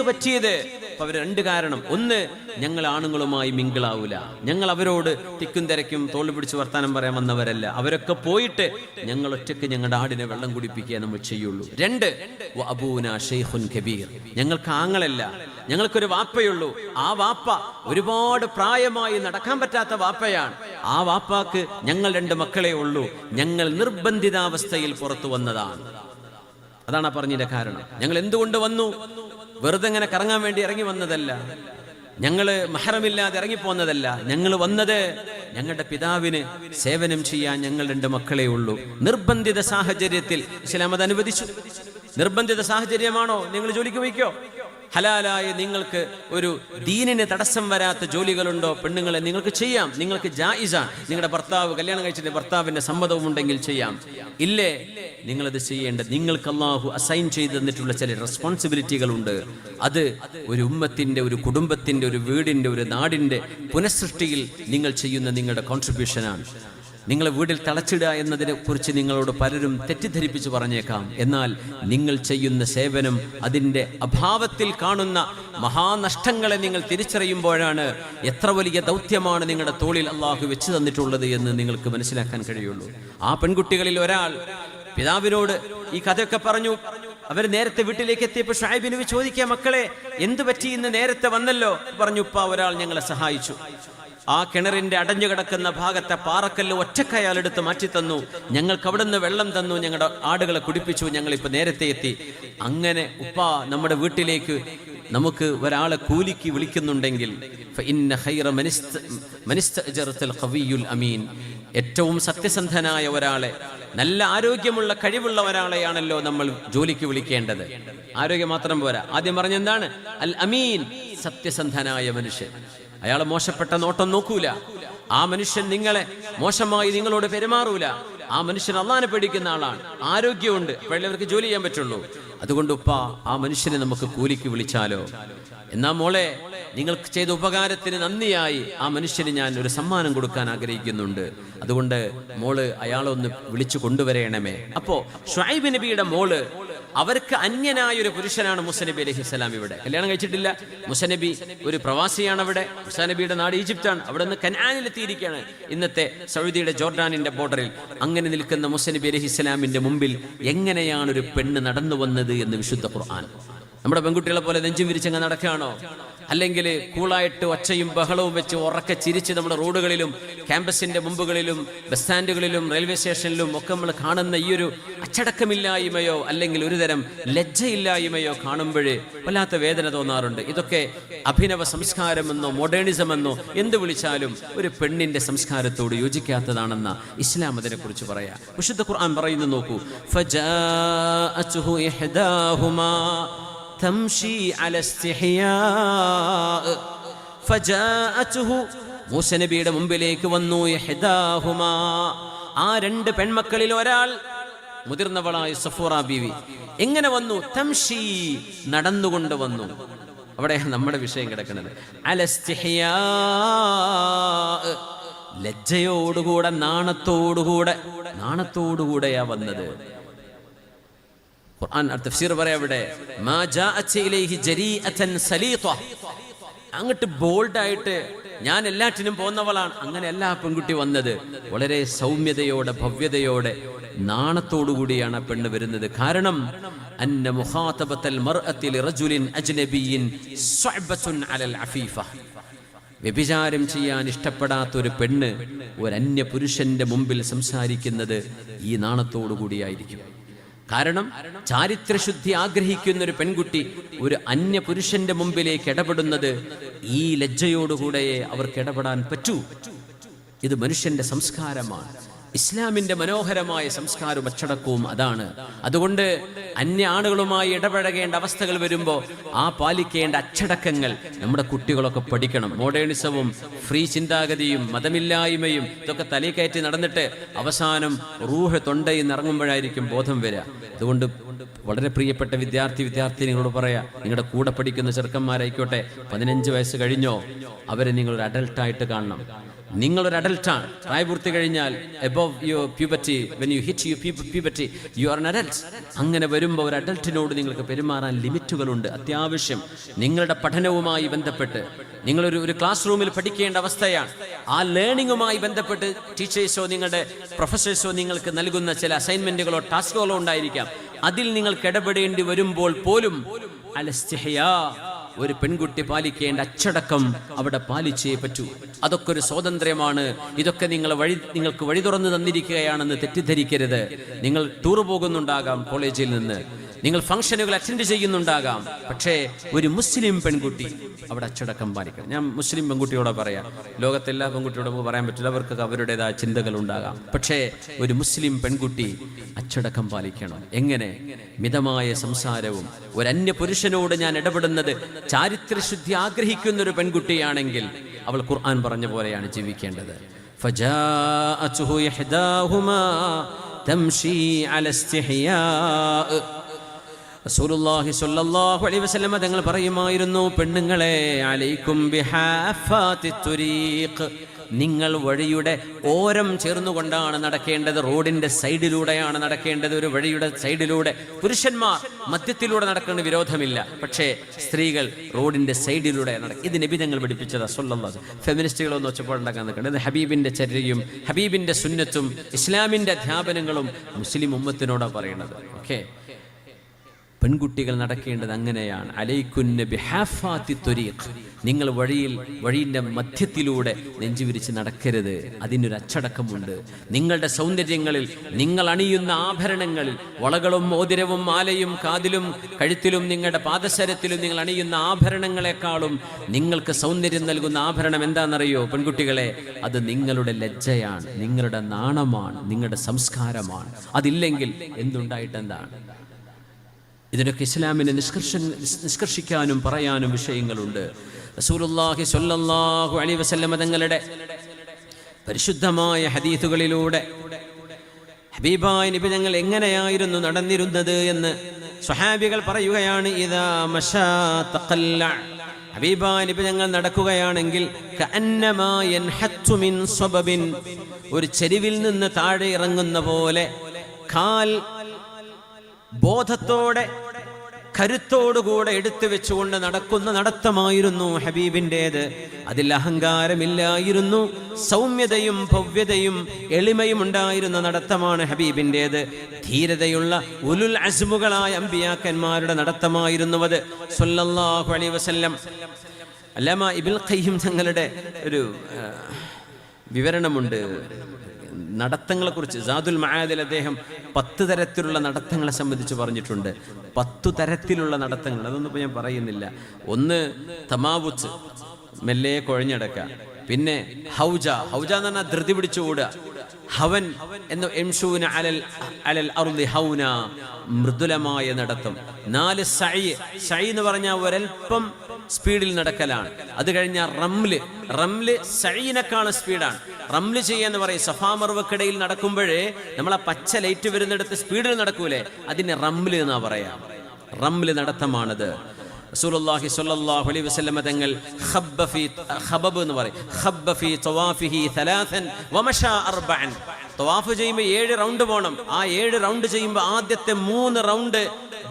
എനിക്ക് പറ്റിയത്? അപ്പൊ അവർ രണ്ട് കാരണം. ഒന്ന്, ഞങ്ങൾ ആണുങ്ങളുമായി മിങ്കിളാവൂല, ഞങ്ങൾ അവരോട് തിക്കും തിരക്കും തോള് പിടിച്ച് വർത്താനം പറയാൻ വന്നവരല്ല, അവരൊക്കെ പോയിട്ട് ഞങ്ങൾ ഒറ്റയ്ക്ക് ഞങ്ങളുടെ ആടിനെ വെള്ളം കുടിപ്പിക്കുക നമ്മൾ ചെയ്യുള്ളൂ. രണ്ട്, അബൂന ഷൈഖുൻ കബീർ, ഞങ്ങൾക്ക് ആങ്ങളല്ല, ഞങ്ങൾക്കൊരു വാപ്പയുള്ളൂ. ആ വാപ്പ ഒരുപാട് പ്രായമായി നടക്കാൻ പറ്റാത്ത വാപ്പയാണ്. ആ വാപ്പാക്ക് ഞങ്ങൾ രണ്ട് മക്കളെ ഉള്ളൂ, ഞങ്ങൾ നിർബന്ധിതാവസ്ഥയിൽ പുറത്തു വന്നതാണ്. അതാണ് പറഞ്ഞതിന്റെ കാരണം. ഞങ്ങൾ എന്തുകൊണ്ട് വന്നു? വെറുതെ ഇങ്ങനെ കറങ്ങാൻ വേണ്ടി ഇറങ്ങി വന്നതല്ല, ഞങ്ങള് മഹറമില്ലാതെ ഇറങ്ങിപ്പോന്നതല്ല. ഞങ്ങൾ വന്നത് ഞങ്ങളുടെ പിതാവിന് സേവനം ചെയ്യാൻ ഞങ്ങൾ രണ്ട് മക്കളെ ഉള്ളൂ. നിർബന്ധിത സാഹചര്യത്തിൽ ഇസ്ലാം അത് അനുവദിച്ചു. നിർബന്ധിത സാഹചര്യമാണോ? നിങ്ങൾ ജോലിക്ക് പോയിക്കോ. ഹലാലായ നിങ്ങൾക്ക് ഒരു ദീനിന് തടസ്സം വരാത്ത ജോലികളുണ്ടോ പെണ്ണുങ്ങളെ, നിങ്ങൾക്ക് ചെയ്യാം, നിങ്ങൾക്ക് ജായിസാണ്. നിങ്ങളുടെ ഭർത്താവ് കല്യാണം കഴിച്ചിട്ട് ഭർത്താവിന്റെ സമ്മതവും ഉണ്ടെങ്കിൽ ചെയ്യാം. ഇല്ലേ, നിങ്ങളത് ചെയ്യേണ്ടത് നിങ്ങൾക്ക് അല്ലാഹു അസൈൻ ചെയ്ത് തന്നിട്ടുള്ള ചില റെസ്പോൺസിബിലിറ്റികളുണ്ട്. അത് ഒരു ഉമ്മത്തിന്റെ, ഒരു കുടുംബത്തിന്റെ, ഒരു വീടിന്റെ, ഒരു നാടിന്റെ പുനഃസൃഷ്ടിയിൽ നിങ്ങൾ ചെയ്യുന്ന നിങ്ങളുടെ കോൺട്രിബ്യൂഷനാണ്. നിങ്ങളെ വീട്ടിൽ തളച്ചിടുക എന്നതിനെ കുറിച്ച് നിങ്ങളോട് പലരും തെറ്റിദ്ധരിപ്പിച്ച് പറഞ്ഞേക്കാം. എന്നാൽ നിങ്ങൾ ചെയ്യുന്ന സേവനം, അതിൻ്റെ അഭാവത്തിൽ കാണുന്ന മഹാനഷ്ടങ്ങളെ നിങ്ങൾ തിരിച്ചറിയുമ്പോഴാണ് എത്ര വലിയ ദൗത്യമാണ് നിങ്ങളുടെ തോളിൽ അള്ളാഹു വെച്ച് തന്നിട്ടുള്ളത് എന്ന് നിങ്ങൾക്ക് മനസ്സിലാക്കാൻ കഴിയുള്ളൂ. ആ പെൺകുട്ടികളിൽ ഒരാൾ പിതാവിനോട് ഈ കഥയൊക്കെ പറഞ്ഞു. അവർ നേരത്തെ വീട്ടിലേക്ക് എത്തിയപ്പോൾ ഷുഐബ് നബി ചോദിക്കുക, മക്കളെ എന്ത് പറ്റി, ഇന്ന് നേരത്തെ വന്നല്ലോ? പറഞ്ഞു, ഉപ്പ ഒരാൾ ഞങ്ങളെ സഹായിച്ചു. ആ കിണറിന്റെ അടഞ്ഞു കിടക്കുന്ന ഭാഗത്തെ പാറക്കല്ല് ഒറ്റക്കയാൾ എടുത്ത് മാറ്റിത്തന്നു, ഞങ്ങൾക്ക് അവിടെ നിന്ന് വെള്ളം തന്നു, ഞങ്ങളുടെ ആടുകളെ കുടിപ്പിച്ചു, ഞങ്ങളിപ്പോ നേരത്തെ എത്തി. അങ്ങനെ ഉപ്പ നമ്മുടെ വീട്ടിലേക്ക് നമുക്ക് ഒരാളെ കൂലിക്ക് വിളിക്കുന്നുണ്ടെങ്കിൽ ഏറ്റവും സത്യസന്ധനായ ഒരാളെ, നല്ല ആരോഗ്യമുള്ള കഴിവുള്ള ഒരാളെയാണല്ലോ നമ്മൾ ജോലിക്ക് വിളിക്കേണ്ടത്. ആരോഗ്യം മാത്രം പോരാ, ആദ്യം പറഞ്ഞെന്താണ്? അൽ അമീൻ, സത്യസന്ധനായ മനുഷ്യൻ. അയാൾ മോശപ്പെട്ട നോട്ടം നോക്കൂല, ആ മനുഷ്യൻ നിങ്ങളെ മോശമായി നിങ്ങളോട് പെരുമാറൂല, ആ മനുഷ്യൻ അള്ളാനെ പേടിക്കുന്ന ആളാണ്, ആരോഗ്യമുണ്ട്, അപ്പോഴേ അവർക്ക് ജോലി ചെയ്യാൻ പറ്റുള്ളൂ. അതുകൊണ്ട് ഉപ്പ, ആ മനുഷ്യനെ നമുക്ക് കൂലിക്ക് വിളിച്ചാലോ? എന്നാ മോളെ, നിങ്ങൾക്ക് ചെയ്ത ഉപകാരത്തിന് നന്ദിയായി ആ മനുഷ്യന് ഞാൻ ഒരു സമ്മാനം കൊടുക്കാൻ ആഗ്രഹിക്കുന്നുണ്ട്, അതുകൊണ്ട് മോള് അയാളൊന്ന് വിളിച്ചു കൊണ്ടുവരേണമേ. അപ്പോ ഷുഐബ് നബിയുടെ മോള്, അവർക്ക് അന്യനായ ഒരു പുരുഷനാണ് മൂസ നബി അലൈഹിസ്സലാം. ഇവിടെ കല്യാണം കഴിച്ചിട്ടില്ല. മൂസ നബി ഒരു പ്രവാസിയാണ്. അവിടെ മൂസ നബിയുടെ നാട് ഈജിപ്താണ്. അവിടെ നിന്ന് കനാനിലെത്തിയിരിക്കുകയാണ്, ഇന്നത്തെ സൗദിയുടെ ജോർഡാനിന്റെ ബോർഡറിൽ. അങ്ങനെ നിൽക്കുന്ന മൂസ നബി അലൈഹിസ്സലാമിന്റെ മുമ്പിൽ എങ്ങനെയാണ് ഒരു പെണ്ണ് നടന്നു വന്നത് എന്ന് വിശുദ്ധ ഖുർആൻ. നമ്മുടെ പെൺകുട്ടികളെ പോലെ നെഞ്ചും വിരിച്ചങ്ങ് നടക്കുകയാണോ? അല്ലെങ്കിൽ കൂളായിട്ട് ഒച്ചയും ബഹളവും വെച്ച് ഉറക്കെ ചിരിച്ച് നമ്മുടെ റോഡുകളിലും ക്യാമ്പസിന്റെ മുമ്പുകളിലും ബസ് സ്റ്റാൻഡുകളിലും റെയിൽവേ സ്റ്റേഷനിലും ഒക്കെ നമ്മൾ കാണുന്ന ഈ ഒരു അച്ചടക്കമില്ലായ്മയോ അല്ലെങ്കിൽ ഒരുതരം ലജ്ജയില്ലായ്മയോ കാണുമ്പോഴേ വല്ലാത്ത വേദന തോന്നാറുണ്ട്. ഇതൊക്കെ അഭിനവ സംസ്കാരമെന്നോ മോഡേണിസമെന്നോ എന്ത് വിളിച്ചാലും ഒരു പെണ്ണിന്റെ സംസ്കാരത്തോട് യോജിക്കാത്തതാണെന്ന ഇസ്ലാം അതിനെ കുറിച്ച് പറയാം. വിശുദ്ധ ഖുർആൻ പറയുന്നു, നോക്കൂ, ഫജാഅതുഹു ഇഹ്ദാഹുമാ തംശി അല ഇസ്തിഹ്യാ ഫജാഅതുഹു, മൂസ നബിയുടെ മുമ്പിലേക്ക് വന്നു, ഇഹ്ദാഹുമാ, ആ രണ്ട് പെൺമക്കളിൽ ഒരാൾ, മുതിർന്നവളായ സഫൂറ ബീവി. എങ്ങനെ വന്നു? തംശി, നടന്നുകൊണ്ട് വന്നു. അവിടെ നമ്മുടെ വിഷയം കിടക്കുന്നത്. അല ഇസ്തിഹ്യാ, ലജ്ജയോടുകൂടെ, നാണത്തോടുകൂടെയാ വന്നത്. ഖുർആൻ തഫ്സീർ പറയാ ഇവിടെ, മാ ജാഅത് ഇലൈഹി ജരീഅതൻ സലീത, അങ്ങോട്ട് ബോൾഡായിട്ട് ഞാൻ എല്ലാറ്റിനും പോന്നവളാണ്, അങ്ങനെ എല്ലാ പെൺകുട്ടി വന്നത് വളരെ സൗമ്യതയോടെ, ഭവ്യതയോടെ, നാണത്തോടുകൂടിയാണ് ആ പെണ്ണ് വരുന്നത്. കാരണം അന്ന മുഖാതബത്തൽ മർഅത്തി ലിറജുലിൻ അജ്നബിയിൻ സ്വഅബത്തുൻ അലൽ അഫീഫ, വ്യഭിചാരം ചെയ്യാൻ ഇഷ്ടപ്പെടാത്ത ഒരു പെണ്ണ് ഒരു അന്യ പുരുഷന്റെ മുമ്പിൽ സംസാരിക്കുന്നത് ഈ നാണത്തോടുകൂടിയായിരിക്കും. കാരണം ചാരിത്രശുദ്ധി ആഗ്രഹിക്കുന്ന ഒരു പെൺകുട്ടി ഒരു അന്യ പുരുഷന്റെ മുമ്പിലേക്ക് ഇടപെടുന്നത് ഈ ലജ്ജയോടുകൂടെയേ അവർക്ക് ഇടപെടാൻ പറ്റൂ. ഇത് മനുഷ്യന്റെ സംസ്കാരമാണ്. ഇസ്ലാമിന്റെ മനോഹരമായ സംസ്കാരവും അച്ചടക്കവും അതാണ്. അതുകൊണ്ട് അന്യ ആളുകളുമായി ഇടപഴകേണ്ട അവസ്ഥകൾ വരുമ്പോൾ ആ പാലിക്കേണ്ട അച്ചടക്കങ്ങൾ നമ്മുടെ കുട്ടികളൊക്കെ പഠിക്കണം. മോഡേണിസവും ഫ്രീ ചിന്താഗതിയും മതമില്ലായ്മയും ഇതൊക്കെ തലയിൽ കയറ്റി നടന്നിട്ട് അവസാനം റൂഹ് തൊണ്ടയിൽ നിന്ന് ഇറങ്ങുമ്പോഴായിരിക്കും ബോധം വരിക. അതുകൊണ്ട് വളരെ പ്രിയപ്പെട്ട വിദ്യാർത്ഥിനികളോട് പറയാം, നിങ്ങളുടെ കൂടെ പഠിക്കുന്ന ചെറുക്കന്മാരായിക്കോട്ടെ, 15 വയസ്സ് കഴിഞ്ഞോ, അവരെ നിങ്ങളൊരു അഡൽട്ടായിട്ട് കാണണം. നിങ്ങളൊരു അഡൽട്ടാണ്. പ്രായപൂർത്തി കഴിഞ്ഞാൽ above your puberty, when you hit your puberty, you are an adult. അങ്ങനെ വരുമ്പോൾ ഒരു അഡൽട്ടിനോട് നിങ്ങൾക്ക് പെരുമാറാൻ ലിമിറ്റുകളുണ്ട്. അത്യാവശ്യം നിങ്ങളുടെ പഠനവുമായി ബന്ധപ്പെട്ട് നിങ്ങളൊരു ക്ലാസ് റൂമിൽ പഠിക്കേണ്ട അവസ്ഥയാണ്. ആ ലേണിങ്ങുമായി ബന്ധപ്പെട്ട് ടീച്ചേഴ്സോ നിങ്ങളുടെ പ്രൊഫസേഴ്സോ നിങ്ങൾക്ക് നൽകുന്ന ചില അസൈൻമെന്റുകളോ ടാസ്കുകളോ ഉണ്ടായിരിക്കാം. അതിൽ നിങ്ങൾക്ക് ഇടപെടേണ്ടി വരുമ്പോൾ പോലും അലസ്തിഹ്യാ, ഒരു പെൺകുട്ടി പാലിക്കേണ്ട അച്ചടക്കം അവിടെ പാലിച്ചേ പറ്റൂ. അതൊക്കെ ഒരു സ്വാതന്ത്ര്യമാണ്. ഇതൊക്കെ നിങ്ങൾക്ക് വഴി തുറന്നു തന്നിരിക്കുകയാണെന്ന് തെറ്റിദ്ധരിക്കരുത്. നിങ്ങൾ ടൂർ പോകുന്നുണ്ടാകാം, കോളേജിൽ നിന്ന് നിങ്ങൾ ഫംഗ്ഷനുകൾ അറ്റൻഡ് ചെയ്യുന്നുണ്ടാകാം, പക്ഷേ ഒരു മുസ്ലിം പെൺകുട്ടി അവിടെ അച്ചടക്കം പാലിക്കണം. ഞാൻ മുസ്ലിം പെൺകുട്ടിയോടെ പറയാം, ലോകത്തെല്ലാ പെൺകുട്ടിയോടും നമുക്ക് പറയാൻ പറ്റില്ല, അവർക്ക് അവരുടേതായ ചിന്തകൾ ഉണ്ടാകാം. പക്ഷേ ഒരു മുസ്ലിം പെൺകുട്ടി അച്ചടക്കം പാലിക്കണം. എങ്ങനെ? മിതമായ സംസാരവും. ഒരു അന്യ പുരുഷനോട് ഞാൻ ഇടപെടുന്നത് ചാരിത്രശുദ്ധി ആഗ്രഹിക്കുന്ന ഒരു പെൺകുട്ടിയാണെങ്കിൽ അവൾ ഖുർആൻ പറഞ്ഞ പോലെയാണ് ജീവിക്കേണ്ടത്. ഫജാഅതുഹു ഇഹ്ദാഹുമാ തംശി അല ഇസ്തിഹ്യാ. റസൂലുള്ളാഹി സ്വല്ലല്ലാഹു അലൈഹി വസല്ലം തങ്ങൾ പറയുമായിരുന്നു, പെണ്ണുങ്ങളെ, അലൈക്കും ബിഹാഫാത്തി തുരീഖ്, നിങ്ങൾ വഴിയുടെ ഓരം ചേർന്നുകൊണ്ടാണ് നടക്കേണ്ടത്. റോഡിന്റെ സൈഡിലൂടെയാണ് നടക്കേണ്ടത്, ഒരു വഴിയുടെ സൈഡിലൂടെ. പുരുഷന്മാർ മധ്യത്തിലൂടെ നടക്കുന്ന വിരോധമില്ല, പക്ഷേ സ്ത്രീകൾ റോഡിന്റെ സൈഡിലൂടെ നടക്കും. ഇത് നബി തങ്ങൾ പഠിപ്പിച്ചതാ സ്വല്ലല്ലാഹു അലൈഹി വസല്ലം. ഫെമിനിസ്റ്റുകളൊന്നും ഒച്ചപ്പാടുണ്ടാക്കാൻ നിൽക്കേണ്ടത്. ഹബീബിന്റെ ചര്യയും ഹബീബിന്റെ സുന്നത്തും ഇസ്ലാമിന്റെ അധ്യാപനങ്ങളും മുസ്ലിം ഉമ്മത്തിനോടാണ് പറയുന്നത്. ഓക്കെ, പെൺകുട്ടികൾ നടക്കേണ്ടത് അങ്ങനെയാണ്. അലൈക്കുന്ന ബിഹാഫാത്തി തുരീഖ്, നിങ്ങൾ വഴിയുടെ മധ്യത്തിലൂടെ നെഞ്ചുവിരിച്ച് നടക്കരുത്. അതിനൊരു അച്ചടക്കമുണ്ട്. നിങ്ങളുടെ സൗന്ദര്യങ്ങളിൽ, നിങ്ങൾ അണിയുന്ന ആഭരണങ്ങളിൽ, വളകളും മോതിരവും മാലയും കാതിലും കഴുത്തിലും നിങ്ങളുടെ പാദസരത്തിലും നിങ്ങൾ അണിയുന്ന ആഭരണങ്ങളെക്കാളും നിങ്ങൾക്ക് സൗന്ദര്യം നൽകുന്ന ആഭരണം എന്താണെന്നറിയോ പെൺകുട്ടികളെ? അത് നിങ്ങളുടെ ലജ്ജയാണ്, നിങ്ങളുടെ നാണമാണ്, നിങ്ങളുടെ സംസ്കാരമാണ്. അതില്ലെങ്കിൽ എന്തുണ്ടായിട്ടെന്താണ്? ഇതിനൊക്കെ ഇസ്ലാമിനെ നിഷ്കർഷിക്കാനും പറയാനും വിഷയങ്ങളുണ്ട്. റസൂലുള്ളാഹി സ്വല്ലല്ലാഹു അലൈഹി വസല്ലം തങ്ങളുടെ പരിശുദ്ധമായ ഹദീസുകളിലൂടെ ഹബീബായ നബി തങ്ങൾ എങ്ങനെയായിരുന്നു നടന്നിരുന്നത് എന്ന് സ്വഹാബികൾ പറയുകയാണ്. ഇദാ മശാ തഖല്ല, ഹബീബായ നബി തങ്ങൾ നടക്കുകയാണെങ്കിൽ കഅന്നമാ യൻഹത്തു മിൻ സബബിൻ, ഒരു ചെരിവിൽ നിന്ന് താഴെ ഇറങ്ങുന്ന പോലെ കാൽ ബോധത്തോടെ കരുത്തോടുകൂടെ എടുത്തു വെച്ചുകൊണ്ട് നടക്കുന്ന നടത്തമായിരുന്നു ഹബീബിൻ്റേത്. അതിൽ അഹങ്കാരമില്ലായിരുന്നു, സൗമ്യതയും ഭവ്യതയും എളിമയും ഉണ്ടായിരുന്ന നടത്തമാണ് ഹബീബിൻ്റേത്. ധീരതയുള്ള ഉലുൽ അസ്മുകളായ അമ്പിയാക്കന്മാരുടെ നടത്തമായിരുന്നു അത് സ്വല്ലല്ലാഹു അലൈഹി വസല്ലം. അല്ലാമ ഇബ്നുൽ ഖയ്യിം തങ്ങളുടെ ഒരു വിവരണമുണ്ട് നടത്തങ്ങളെക്കുറിച്ച്. സാദുൽ മആദിൽ അദ്ദേഹം 10 തരത്തിലുള്ള നടത്തങ്ങളെ സംബന്ധിച്ച് പറഞ്ഞിട്ടുണ്ട്. 10 തരത്തിലുള്ള നടത്തങ്ങൾ, അതൊന്നും ഇപ്പോൾ ഞാൻ പറയുന്നില്ല. ഒന്ന് തമാവുത്ത്, മെല്ലെ കുഴഞ്ഞടക്കുക. പിന്നെ ഹൗജ എന്ന് പറഞ്ഞാൽ ധൃതി പിടിച്ചു ഓടുക. ഹവൻ എന്ന് എംഷൂന അലൽ അർളി ഹൗന, മൃദുലമായ നടത്തം. 4 സഅയ് എന്ന് പറഞ്ഞാൽ ഒരൽപ്പം സ്പീഡിൽ നടക്കലാണ്. അത് കഴിഞ്ഞാൽ റംല് സഅയിനേക്കാളും സ്പീഡാണ്. റംല് ചെയ്യാന്ന് പറയും. സഫാ മർവക്കിടയിൽ നടക്കുമ്പോഴേ നമ്മൾ ആ പച്ച ലൈറ്റ് വരുന്നിടത്ത് സ്പീഡിൽ നടക്കൂലേ, അതിന് റംല് എന്നാ പറയാം. റംല് നടത്തമാണത്. റസൂലുള്ളാഹി സ്വല്ലല്ലാഹു അലൈഹി വസല്ലം തങ്ങൾ ഖബബ് എന്ന് പറയും. ഖബ്ബ ഫീ തവാഫിഹി 3 വമശാ 4. തവാഫ് ചെയ്യുമ്പോൾ 7 റൗണ്ട് പോകണം. ആ 7 റൗണ്ട് ചെയ്യുമ്പോൾ ആദ്യത്തെ 3 റൗണ്ട്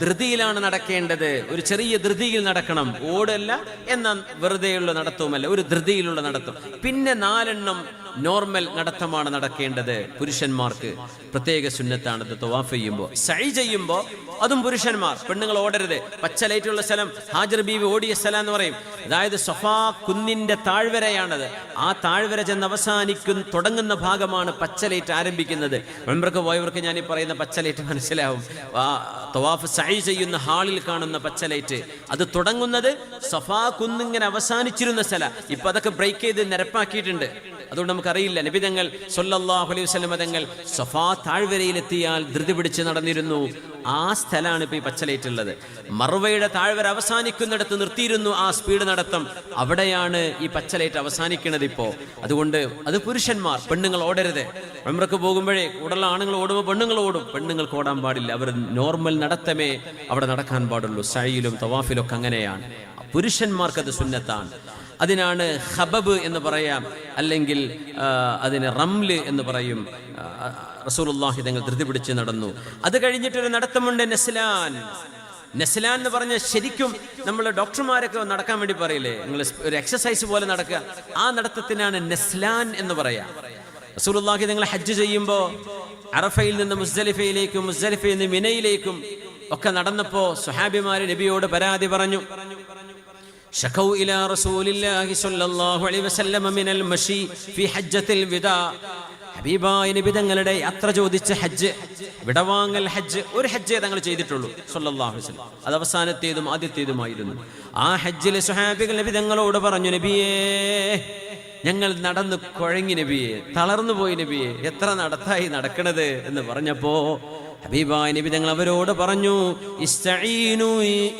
ധൃതിയിലാണ് നടക്കേണ്ടത്. ഒരു ചെറിയ ധൃതിയിൽ നടക്കണം, ഓടല്ല എന്നാൽ വെറുതെയുള്ള നടത്തവുമല്ല, ഒരു ധൃതിയിലുള്ള നടത്തം. പിന്നെ 4 നോർമൽ നടത്തമാണ് നടക്കേണ്ടത്. പുരുഷന്മാർക്ക് പ്രത്യേക സുന്നത്താണത്. തവാഫ് ചെയ്യുമ്പോൾ സഅയ് ചെയ്യുമ്പോൾ അതും പുരുഷന്മാർ, പെണ്ണുങ്ങൾ ഓടരുത്. പച്ച ലൈറ്റുള്ള സ്ഥലം ഹാജർ ബീവി ഓടിയ സ്ഥലം എന്ന് പറയും. അതായത് സഫാ കുന്നിന്റെ താഴ്വരയാണത്. ആ താഴ്വര ചെന്ന് തുടങ്ങുന്ന ഭാഗമാണ് പച്ച ലൈറ്റ് ആരംഭിക്കുന്നത്. ഉംറക്ക് പോയവർക്ക് ഞാൻ ഈ പറയുന്ന പച്ച ലൈറ്റ് മനസ്സിലാവും. ആ തവാഫ് സഅയ് ചെയ്യുന്ന ഹാളിൽ കാണുന്ന പച്ച ലൈറ്റ്, അത് തുടങ്ങുന്നത് സഫാ കുന്നിങ്ങനെ അവസാനിച്ചിരുന്ന സ്ഥലം. ഇപ്പൊ അതൊക്കെ ബ്രേക്ക് ചെയ്ത് നിരപ്പാക്കിയിട്ടുണ്ട്. അതുകൊണ്ട് നമുക്കറിയില്ല, നബി തങ്ങൾ സല്ലല്ലാഹു അലൈഹി വസല്ലം തങ്ങൾ സഫാ താഴ്വരയിലെത്തിയാൽ ധൃതി പിടിച്ച് നടന്നിരുന്നു. ആ സ്ഥലമാണ് ഇപ്പൊ ഈ പച്ചലൈറ്റുള്ളത്. മർവയുടെ താഴ്വര അവസാനിക്കുന്നിടത്ത് നിർത്തിയിരുന്നു ആ സ്പീഡ് നടത്തം. അവിടെയാണ് ഈ പച്ചലൈറ്റ് അവസാനിക്കുന്നത് ഇപ്പോ. അതുകൊണ്ട് അത് പുരുഷന്മാർ, പെണ്ണുങ്ങൾ ഓടരുത്. ഉംറക്ക് പോകുമ്പോഴേ കൂടുതൽ ആണുങ്ങൾ ഓടുമ്പോൾ പെണ്ണുങ്ങൾ ഓടും. പെണ്ണുങ്ങൾക്ക് ഓടാൻ പാടില്ല. അവർ നോർമൽ നടത്തമേ അവിടെ നടക്കാൻ പാടുള്ളൂ. സഅയിലും തവാഫിലും ഒക്കെ അങ്ങനെയാണ്. പുരുഷന്മാർക്കത് സുന്നത്താണ്. അതിനാണ് ഖബബ് എന്ന് പറയാം, അല്ലെങ്കിൽ അതിന് റംല് എന്ന് പറയും. റസൂലുള്ളാഹി തങ്ങൾ ധൃതി പിടിച്ച് നടന്നു. അത് കഴിഞ്ഞിട്ടൊരു നടത്തമുണ്ട്, നെസ്ലാൻ. നെസ്ലാൻ എന്ന് പറഞ്ഞാൽ ശരിക്കും നമ്മൾ ഡോക്ടർമാരൊക്കെ നടക്കാൻ വേണ്ടി പറയില്ലേ, നിങ്ങൾ ഒരു എക്സസൈസ് പോലെ നടക്കുക. ആ നടത്തത്തിനാണ് നെസ്ലാൻ എന്ന് പറയാം. റസൂലുള്ളാഹി തങ്ങൾ ഹജ്ജ് ചെയ്യുമ്പോൾ അറഫയിൽ നിന്ന് മുസ്ദലിഫയിലേക്കും മുസ്ദലിഫയിൽ നിന്ന് മിനയിലേക്കും ഒക്കെ നടന്നപ്പോൾ സ്വഹാബിമാര് നബിയോട് പരാതി പറഞ്ഞു. ശകൗ ഇലാ റസൂലില്ലാഹി സ്വല്ലല്ലാഹു അലൈഹി വസല്ലം മിനൽ മശി ഫി ഹജ്ജത്തിൽ വിദാ. ഹബീബായ നബി തങ്ങളുടെ യാത്ര ചോദിച്ച ഹജ്ജ്, വിടവാങ്ങൽ ഹജ്ജ്, ഒരു ഹജ്ജേ തങ്ങൾ ചെയ്തിട്ടുള്ളൂ സ്വല്ലല്ലാഹു അലൈഹി വസല്ലം. അത് അവസാനത്തേതും ആദ്യത്തേതുമായിരുന്നു. ആ ഹജ്ജിലെ സ്വഹാബികൾ നബി തങ്ങളോട് പറഞ്ഞു, നബിയേ ഞങ്ങൾ നടന്ന് കുഴങ്ങി നബിയെ, തളർന്നു പോയി നബിയെ, എത്ര നടത്തായി നടക്കണത് എന്ന് പറഞ്ഞപ്പോ ഹബീബായ നബി തങ്ങൾ അവരോട് പറഞ്ഞു,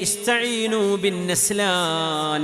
ഇസ്തഈനു ബിൻ നസ്ലാൻ.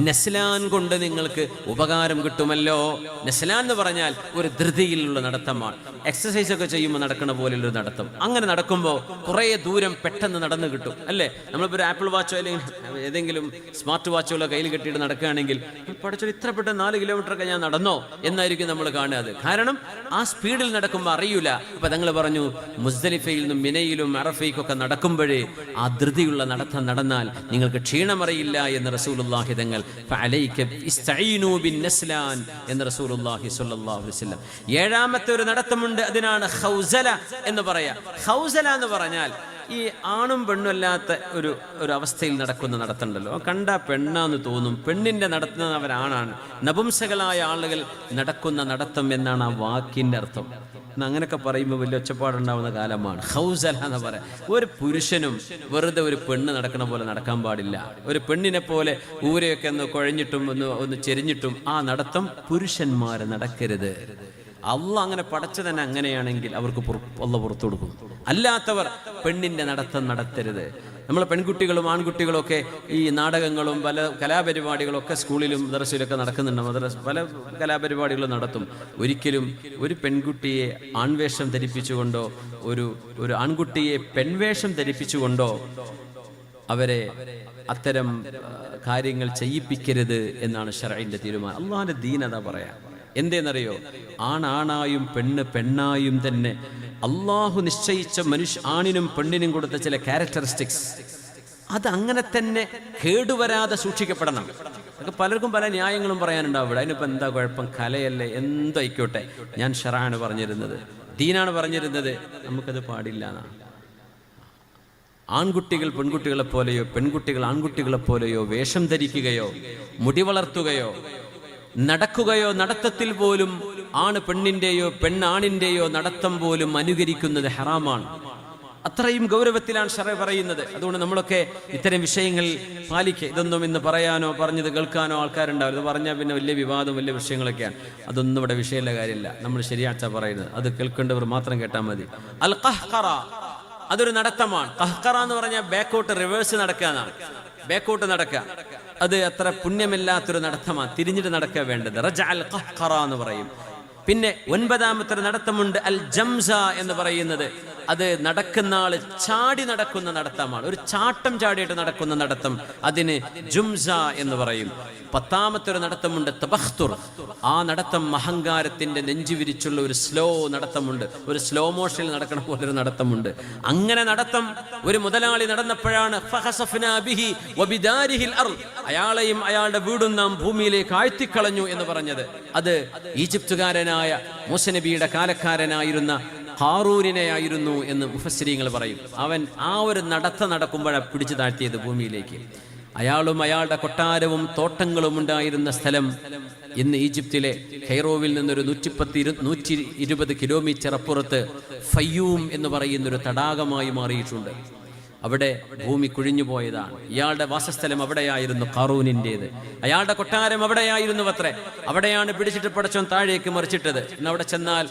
നസ്ലാൻ കൊണ്ട് നിങ്ങൾക്ക് ഉപകാരം കിട്ടുമല്ലോ. നസ്ലാൻ എന്ന് പറഞ്ഞാൽ ഒരു ധൃതിയിലുള്ള നടത്തമാണ്. എക്സസൈസ് ഒക്കെ ചെയ്യുമ്പോൾ നടക്കുന്ന പോലെയുള്ള നടത്തം. അങ്ങനെ നടക്കുമ്പോൾ കുറേ ദൂരം പെട്ടെന്ന് നടന്നു കിട്ടും, അല്ലേ? നമ്മളിപ്പോൾ ഒരു ആപ്പിൾ വാച്ചോ അല്ലെങ്കിൽ ഏതെങ്കിലും സ്മാർട്ട് വാച്ചുകളോ കയ്യിൽ കെട്ടിയിട്ട് നടക്കുകയാണെങ്കിൽ പഠിച്ചൊരു ഇത്ര പെട്ടെന്ന് 4 കിലോമീറ്ററൊക്കെ ഞാൻ നടന്നോ എന്നായിരിക്കും നമ്മൾ കാണുക. കാരണം ആ സ്പീഡിൽ നടക്കുമ്പോൾ അറിയൂല. അപ്പൊ തങ്ങൾ പറഞ്ഞു, മുസ്ദലിഫയിൽ നിന്നും മിനയിലും അറഫയ്ക്കൊക്കെ നടക്കുമ്പോഴേ ആ ധൃതിയുള്ള നടത്തം നടന്നാൽ നിങ്ങൾക്ക് ക്ഷീണമറിയില്ല എന്ന് റസൂലുള്ളാഹി തങ്ങൾ എന്ന് റസൂലുള്ളാഹി സ്വല്ലല്ലാഹു അലൈഹി വസല്ലം. 7ാമത്തെ ഒരു നടത്തമുണ്ട്, അതിനാണ് ഖൗസല എന്ന് പറയാം. ഖൗസല എന്ന് പറഞ്ഞാൽ ഈ ആണും പെണ്ണും അല്ലാത്ത ഒരു അവസ്ഥയിൽ നടക്കുന്ന നടത്തമുണ്ടല്ലോ, കണ്ട പെണ്ണാന്ന് തോന്നും, പെണ്ണിന്റെ നടത്തുന്നവരാണാണ്. നപുംസകളായ ആളുകൾ നടക്കുന്ന നടത്തം എന്നാണ് ആ വാക്കിന്റെ അർത്ഥം. അങ്ങനെയൊക്കെ പറയുമ്പോൾ വലിയ ഒച്ചപ്പാടുണ്ടാവുന്ന കാലമാണ്. ഖൗസല എന്ന് പറയാം. ഒരു പുരുഷനും വെറുതെ ഒരു പെണ്ണ് നടക്കുന്ന പോലെ നടക്കാൻ പാടില്ല. ഒരു പെണ്ണിനെ പോലെ ഊരയൊക്കെ ഒന്ന് കുഴഞ്ഞിട്ടും ഒന്ന് ചെരിഞ്ഞിട്ടും ആ നടത്തം പുരുഷന്മാര് നടക്കരുത്. അള്ളാഹ് അങ്ങനെ പടച്ചു തന്നെ അങ്ങനെയാണെങ്കിൽ അവർക്ക് അള്ളാഹ് പുറത്തു കൊടുക്കും. അല്ലാത്തവർ പെണ്ണിന്റെ നടത്തം നടത്തരുത്. നമ്മളെ പെൺകുട്ടികളും ആൺകുട്ടികളും ഒക്കെ ഈ നാടകങ്ങളും പല കലാപരിപാടികളും ഒക്കെ സ്കൂളിലും മദ്രസയിലൊക്കെ നടക്കുന്നുണ്ട്. പല കലാപരിപാടികളും നടത്തും. ഒരിക്കലും ഒരു പെൺകുട്ടിയെ ആൺവേഷം ധരിപ്പിച്ചുകൊണ്ടോ ഒരു ആൺകുട്ടിയെ പെൺവേഷം ധരിപ്പിച്ചുകൊണ്ടോ അവരെ അത്തരം കാര്യങ്ങൾ ചെയ്യിപ്പിക്കരുത് എന്നാണ് ശർഈന്റെ തീരുമാനം. അള്ളാഹിന്റെ ദീൻ അതാ പറയാം. എന്തേന്നറിയോ, ആണായും പെണ്ണ് പെണ്ണായും തന്നെ അള്ളാഹു നിശ്ചയിച്ച ആണിനും പെണ്ണിനും കൊടുത്ത ചില ക്യാരക്ടറിസ്റ്റിക്സ് അത് അങ്ങനെ തന്നെ കേടുവരാതെ സൂക്ഷിക്കപ്പെടണം. അതൊക്കെ പലർക്കും പല ന്യായങ്ങളും പറയാനുണ്ടാവും. ഇവിടെ അതിനിപ്പോൾ എന്താ കുഴപ്പം, കലയല്ലേ, എന്തായിക്കോട്ടെ. ഞാൻ ശർആണ് പറഞ്ഞിരുന്നത്, ദീനാണ് പറഞ്ഞിരുന്നത്, നമുക്കത് പാടില്ല എന്നാണ്. ആൺകുട്ടികൾ പെൺകുട്ടികളെ പോലെയോ പെൺകുട്ടികൾ ആൺകുട്ടികളെ പോലെയോ വേഷം ധരിക്കുകയോ മുടി വളർത്തുകയോ നടക്കുകയോ നടത്തത്തിൽ പോലും ആണ് പെണ്ണിന്റെയോ പെണ്ണാണിന്റെയോ നടത്തം പോലും അനുകരിക്കുന്നത് ഹറാമാണ്. അത്രയും ഗൗരവത്തിലാണ് ശറഅ് പറയുന്നത്. അതുകൊണ്ട് നമ്മളൊക്കെ ഇത്തരം വിഷയങ്ങൾ പാലിക്കുക. ഇതൊന്നും ഇന്ന് പറയാനോ പറഞ്ഞത് കേൾക്കാനോ ആൾക്കാരുണ്ടാവില്ല. ഇത് പറഞ്ഞാൽ പിന്നെ വലിയ വിവാദം വലിയ വിഷയങ്ങളൊക്കെയാണ്. അതൊന്നും ഇവിടെ വിഷയമുള്ള കാര്യമില്ല. നമ്മൾ ശരിയാച്ച പറയുന്നത്, അത് കേൾക്കേണ്ടവർ മാത്രം കേട്ടാൽ മതി. അൽ ഖഹ്ഖറ അതൊരു നടത്തമാണ്. ഖഹ്ഖറ എന്ന് പറഞ്ഞാൽ ബാക്കോട്ട് റിവേഴ്സ് നടക്കുക എന്നാണ്. ബാക്കോട്ട് നടക്കുക അത് അത്ര പുണ്യമില്ലാത്തൊരു നടത്തമാണ്. തിരിഞ്ഞിട്ട് നടക്കുക വേണ്ടത്. റജഅ അൽ ഖഹ്ഖറ എന്ന് പറയും. പിന്നെ 9ാമത്തെ നടത്തമുണ്ട് അൽ ജംസ എന്ന് പറയുന്നത്. അത് നടക്കുന്ന ആള് ചാടി നടക്കുന്ന നടത്തമാണ്. ഒരു ചാട്ടം ചാടിയിട്ട് നടക്കുന്ന നടത്തം, അതിന് ജുംസ എന്ന് പറയും. 10ാമത്തെ ഒരു നടത്തമുണ്ട് തബഖ്തുർ. ആ നടത്തം അഹങ്കാരത്തിന്റെ നെഞ്ചു വിരിച്ചുള്ള ഒരു സ്ലോ നടത്തമുണ്ട്. ഒരു സ്ലോ മോഷനിൽ നടക്കണ പോലെ ഒരു നടത്തമുണ്ട്. അങ്ങനെ നടത്തം ഒരു മുതലാളി നടന്നപ്പോഴാണ് ഫഖസഫ്നാ ബിഹി വബിദാരിഹിൽ അർള്, അയാളെയും അയാളുടെ വീടും നാം ഭൂമിയിലേക്ക് ആഴ്ത്തിക്കളഞ്ഞു എന്ന് പറഞ്ഞത്. അത് ഈജിപ്തുകാരനായ മൂസ നബിയുടെ കാലക്കാരനായിരുന്ന ഹാറൂനിനെയായിരുന്നു എന്ന് മുഫസ്സിരീങ്ങൾ പറയും. അവൻ ആ ഒരു നടക്കുമ്പോഴാണ് പിടിച്ചു താഴ്ത്തിയത് ഭൂമിയിലേക്ക്. അയാളും അയാളുടെ കൊട്ടാരവും തോട്ടങ്ങളും ഉണ്ടായിരുന്ന സ്ഥലം ഇന്ന് ഈജിപ്തിലെ കൈറോവിൽ നിന്നൊരു 120 കിലോമീറ്റർ അപ്പുറത്ത് ഫയ്യൂം എന്ന് പറയുന്നൊരു തടാകമായി മാറിയിട്ടുണ്ട്. അവിടെ ഭൂമി കുഴിഞ്ഞു പോയതാണ്. ഇയാളുടെ വാസസ്ഥലം അവിടെയായിരുന്നു ഖാറൂനിൻ്റേത്. അയാളുടെ കൊട്ടാരം അവിടെയായിരുന്നു അത്രേ. അവിടെയാണ് പിടിച്ചിട്ട് പടച്ചോൻ താഴേക്ക് മറിച്ചിട്ടത്. ഇന്ന് അവിടെ ചെന്നാൽ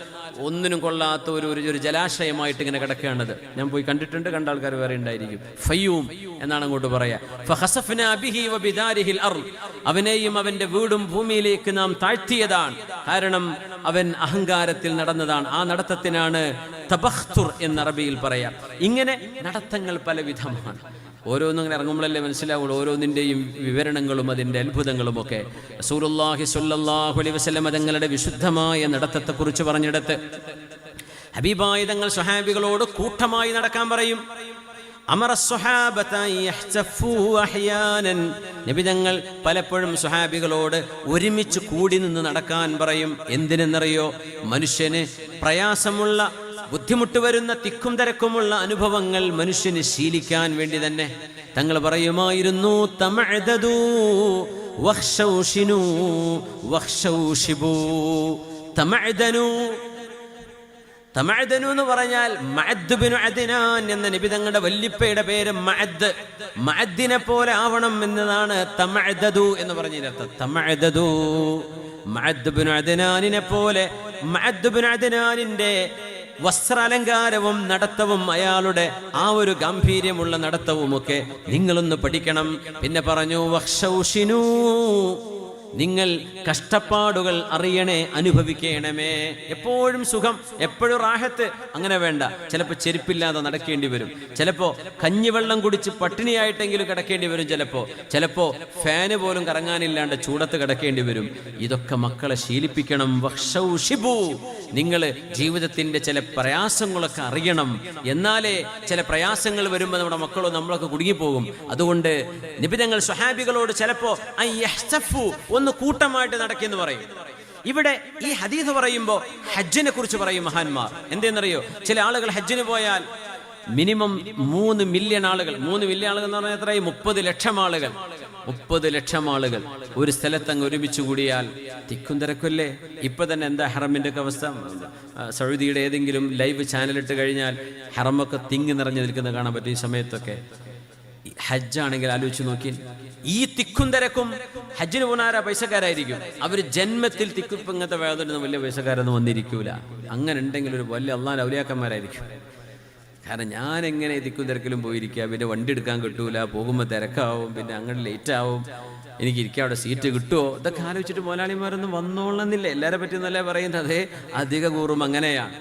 ഒന്നിനും കൊള്ളാത്ത ഒരു ജലാശയമായിട്ട് ഇങ്ങനെ കിടക്കുകയാണത്. ഞാൻ പോയി കണ്ടിട്ടുണ്ട്, കണ്ട ആൾക്കാർ വേറെ ഉണ്ടായിരിക്കും. ഫയ്യൂം എന്നാണ് അങ്ങോട്ട് പറയാ. ഫഖസഫ്നാ ബിഹി വബിദാരിഹിൽ അർള്, അവനെയും അവന്റെ വീടും ഭൂമിയിലേക്ക് നാം താഴ്ത്തിയതാണ്. കാരണം അവൻ അഹങ്കാരത്തിൽ നടന്നതാണ്. ആ നടത്തത്തിനാണ് തബഖ്തുർ എന്ന് അറബിയിൽ പറയാം. ഇങ്ങനെ നടത്തങ്ങൾ പലവിധമാണ്. ഓരോന്നും ഇങ്ങനെ ഇറങ്ങുമ്പോഴല്ലേ മനസ്സിലാവുള്ളൂ ഓരോന്നിൻ്റെയും വിവരണങ്ങളും അതിൻ്റെ അത്ഭുതങ്ങളും ഒക്കെ. റസൂലുള്ളാഹി സ്വല്ലല്ലാഹു അലൈഹി വസല്ലം തങ്ങളുടെ വിശുദ്ധമായ നടത്തത്തെക്കുറിച്ച് പറഞ്ഞിടത്ത് ഹബീബായ തങ്ങൾ സ്വഹാബികളോട് കൂട്ടമായി നടക്കാൻ പറയും. നബി തങ്ങൾ പലപ്പോഴും സ്വഹാബികളോട് ഒരുമിച്ച് കൂടി നിന്ന് നടക്കാൻ പറയും. എന്തിനെന്നറിയോ? മനുഷ്യന് പ്രയാസമുള്ള, ബുദ്ധിമുട്ട് വരുന്ന, തിക്കും തിരക്കുമുള്ള അനുഭവങ്ങൾ മനുഷ്യന് ശീലിക്കാൻ വേണ്ടി തന്നെ. തങ്ങൾ പറയുമായിരുന്നു, തമഅദദു വഖ്ശൗശിനു വഖ്ശൗശിബു. തമഅദനു എന്ന് പറഞ്ഞാൽ മഅദ് ബിനു അദ്നാൻ എന്ന നബി തങ്ങളുടെ വല്ലിപ്പയുടെ പേര് മഅദ്. മഅദിനെ പോലെ ആവണം എന്നതാണ് തമഅദദു എന്ന് പറഞ്ഞതിനർത്ഥം. തമഅദദു, മഅദ് ബിനു അദ്നാനിനെ പോലെ. മഅദ് ബിനു അദ്നാനിന്റെ വസ്ത്രാലങ്കാരവും നടത്തവും അയാളുടെ ആ ഒരു ഗാംഭീര്യമുള്ള നടത്തവുമൊക്കെ നിങ്ങളൊന്ന് പഠിക്കണം. പിന്നെ പറഞ്ഞു, വഖ്ശൗശിനു, നിങ്ങൾ കഷ്ടപ്പാടുകൾ അറിയണേ, അനുഭവിക്കണമേ. എപ്പോഴും സുഖം, എപ്പോഴും റാഹത്ത് അങ്ങനെ വേണ്ട. ചിലപ്പോൾ ചെരുപ്പില്ലാതെ നടക്കേണ്ടി വരും, ചിലപ്പോൾ കഞ്ഞിവെള്ളം കുടിച്ച് പട്ടിണിയായിട്ടെങ്കിലും കിടക്കേണ്ടി വരും, ചിലപ്പോൾ ഫാന് പോലും കറങ്ങാനില്ലാണ്ട് ചൂടത്ത് കിടക്കേണ്ടി വരും. ഇതൊക്കെ മക്കളെ ശീലിപ്പിക്കണം. വഖ്ശൗശിബു, നിങ്ങൾ ജീവിതത്തിന്റെ ചില പ്രയാസങ്ങളൊക്കെ അറിയണം. എന്നാലേ ചില പ്രയാസങ്ങൾ വരുമ്പോൾ നമ്മുടെ മക്കളോ നമ്മളൊക്കെ കുടുങ്ങിപ്പോകും. അതുകൊണ്ട് നബി തങ്ങൾ സ്വഹാബികളോട് ചിലപ്പോൾ ഒന്ന് കൂട്ടമായിട്ട് നടക്കെന്ന് പറയും. ഇവിടെ ഈ ഹദീസ് പറയുമ്പോൾ ഹജ്ജിനെ കുറിച്ച് പറയും മഹാന്മാർ. എന്തെന്നറിയോ? ചില ആളുകൾ ഹജ്ജിന് പോയാൽ മിനിമം 3 മില്യൺ ആളുകൾ. 3 മില്യൺ ആളുകൾ എന്ന് പറഞ്ഞാൽ എത്രയായി? 30 ലക്ഷം ആളുകൾ. 30 ലക്ഷം ആളുകൾ ഒരു സ്ഥലത്തങ്ങ് ഒരുമിച്ച് കൂടിയാൽ തിക്കും തിരക്കല്ലേ. ഇപ്പൊ തന്നെ എന്താ ഹറമിന്റെ ഒക്കെ അവസ്ഥ? സൗദിയുടെ ഏതെങ്കിലും ലൈവ് ചാനലിട്ട് കഴിഞ്ഞാൽ ഹറമൊക്കെ തിങ്ങി നിറഞ്ഞു നിൽക്കുന്ന കാണാൻ പറ്റും ഈ സമയത്തൊക്കെ. ഹജ്ജാണെങ്കിൽ ആലോചിച്ച് നോക്കി, ഈ തിക്കും തിരക്കും. ഹജ്ജിന് പോണാരാ? പൈസക്കാരായിരിക്കും. അവർ ജന്മത്തിൽ തിക്കും ഇങ്ങനത്തെ വേദന വലിയ പൈസക്കാരൊന്നും വന്നിരിക്കൂല. അങ്ങനെ ഉണ്ടെങ്കിൽ ഒരു വലിയ അള്ളാഹുവിന്റെ ഔലിയാക്കന്മാരായിരിക്കും. കാരണം ഞാൻ എങ്ങനെ തിക്കും തിരക്കിലും പോയിരിക്കുക, പിന്നെ വണ്ടി എടുക്കാൻ കിട്ടൂല, പോകുമ്പോൾ തിരക്കാവും, പിന്നെ അങ്ങനെ ലേറ്റ് ആവും, എനിക്ക് ഇരിക്കാൻ അവിടെ സീറ്റ് കിട്ടുമോ, ഇതൊക്കെ ആലോചിച്ചിട്ട് മുതലാളിമാരൊന്നും വന്നോളന്നില്ല. എല്ലാവരെ പറ്റിയെന്നല്ലേ പറയുന്നത്. അധിക കൂറും അങ്ങനെയാണ്.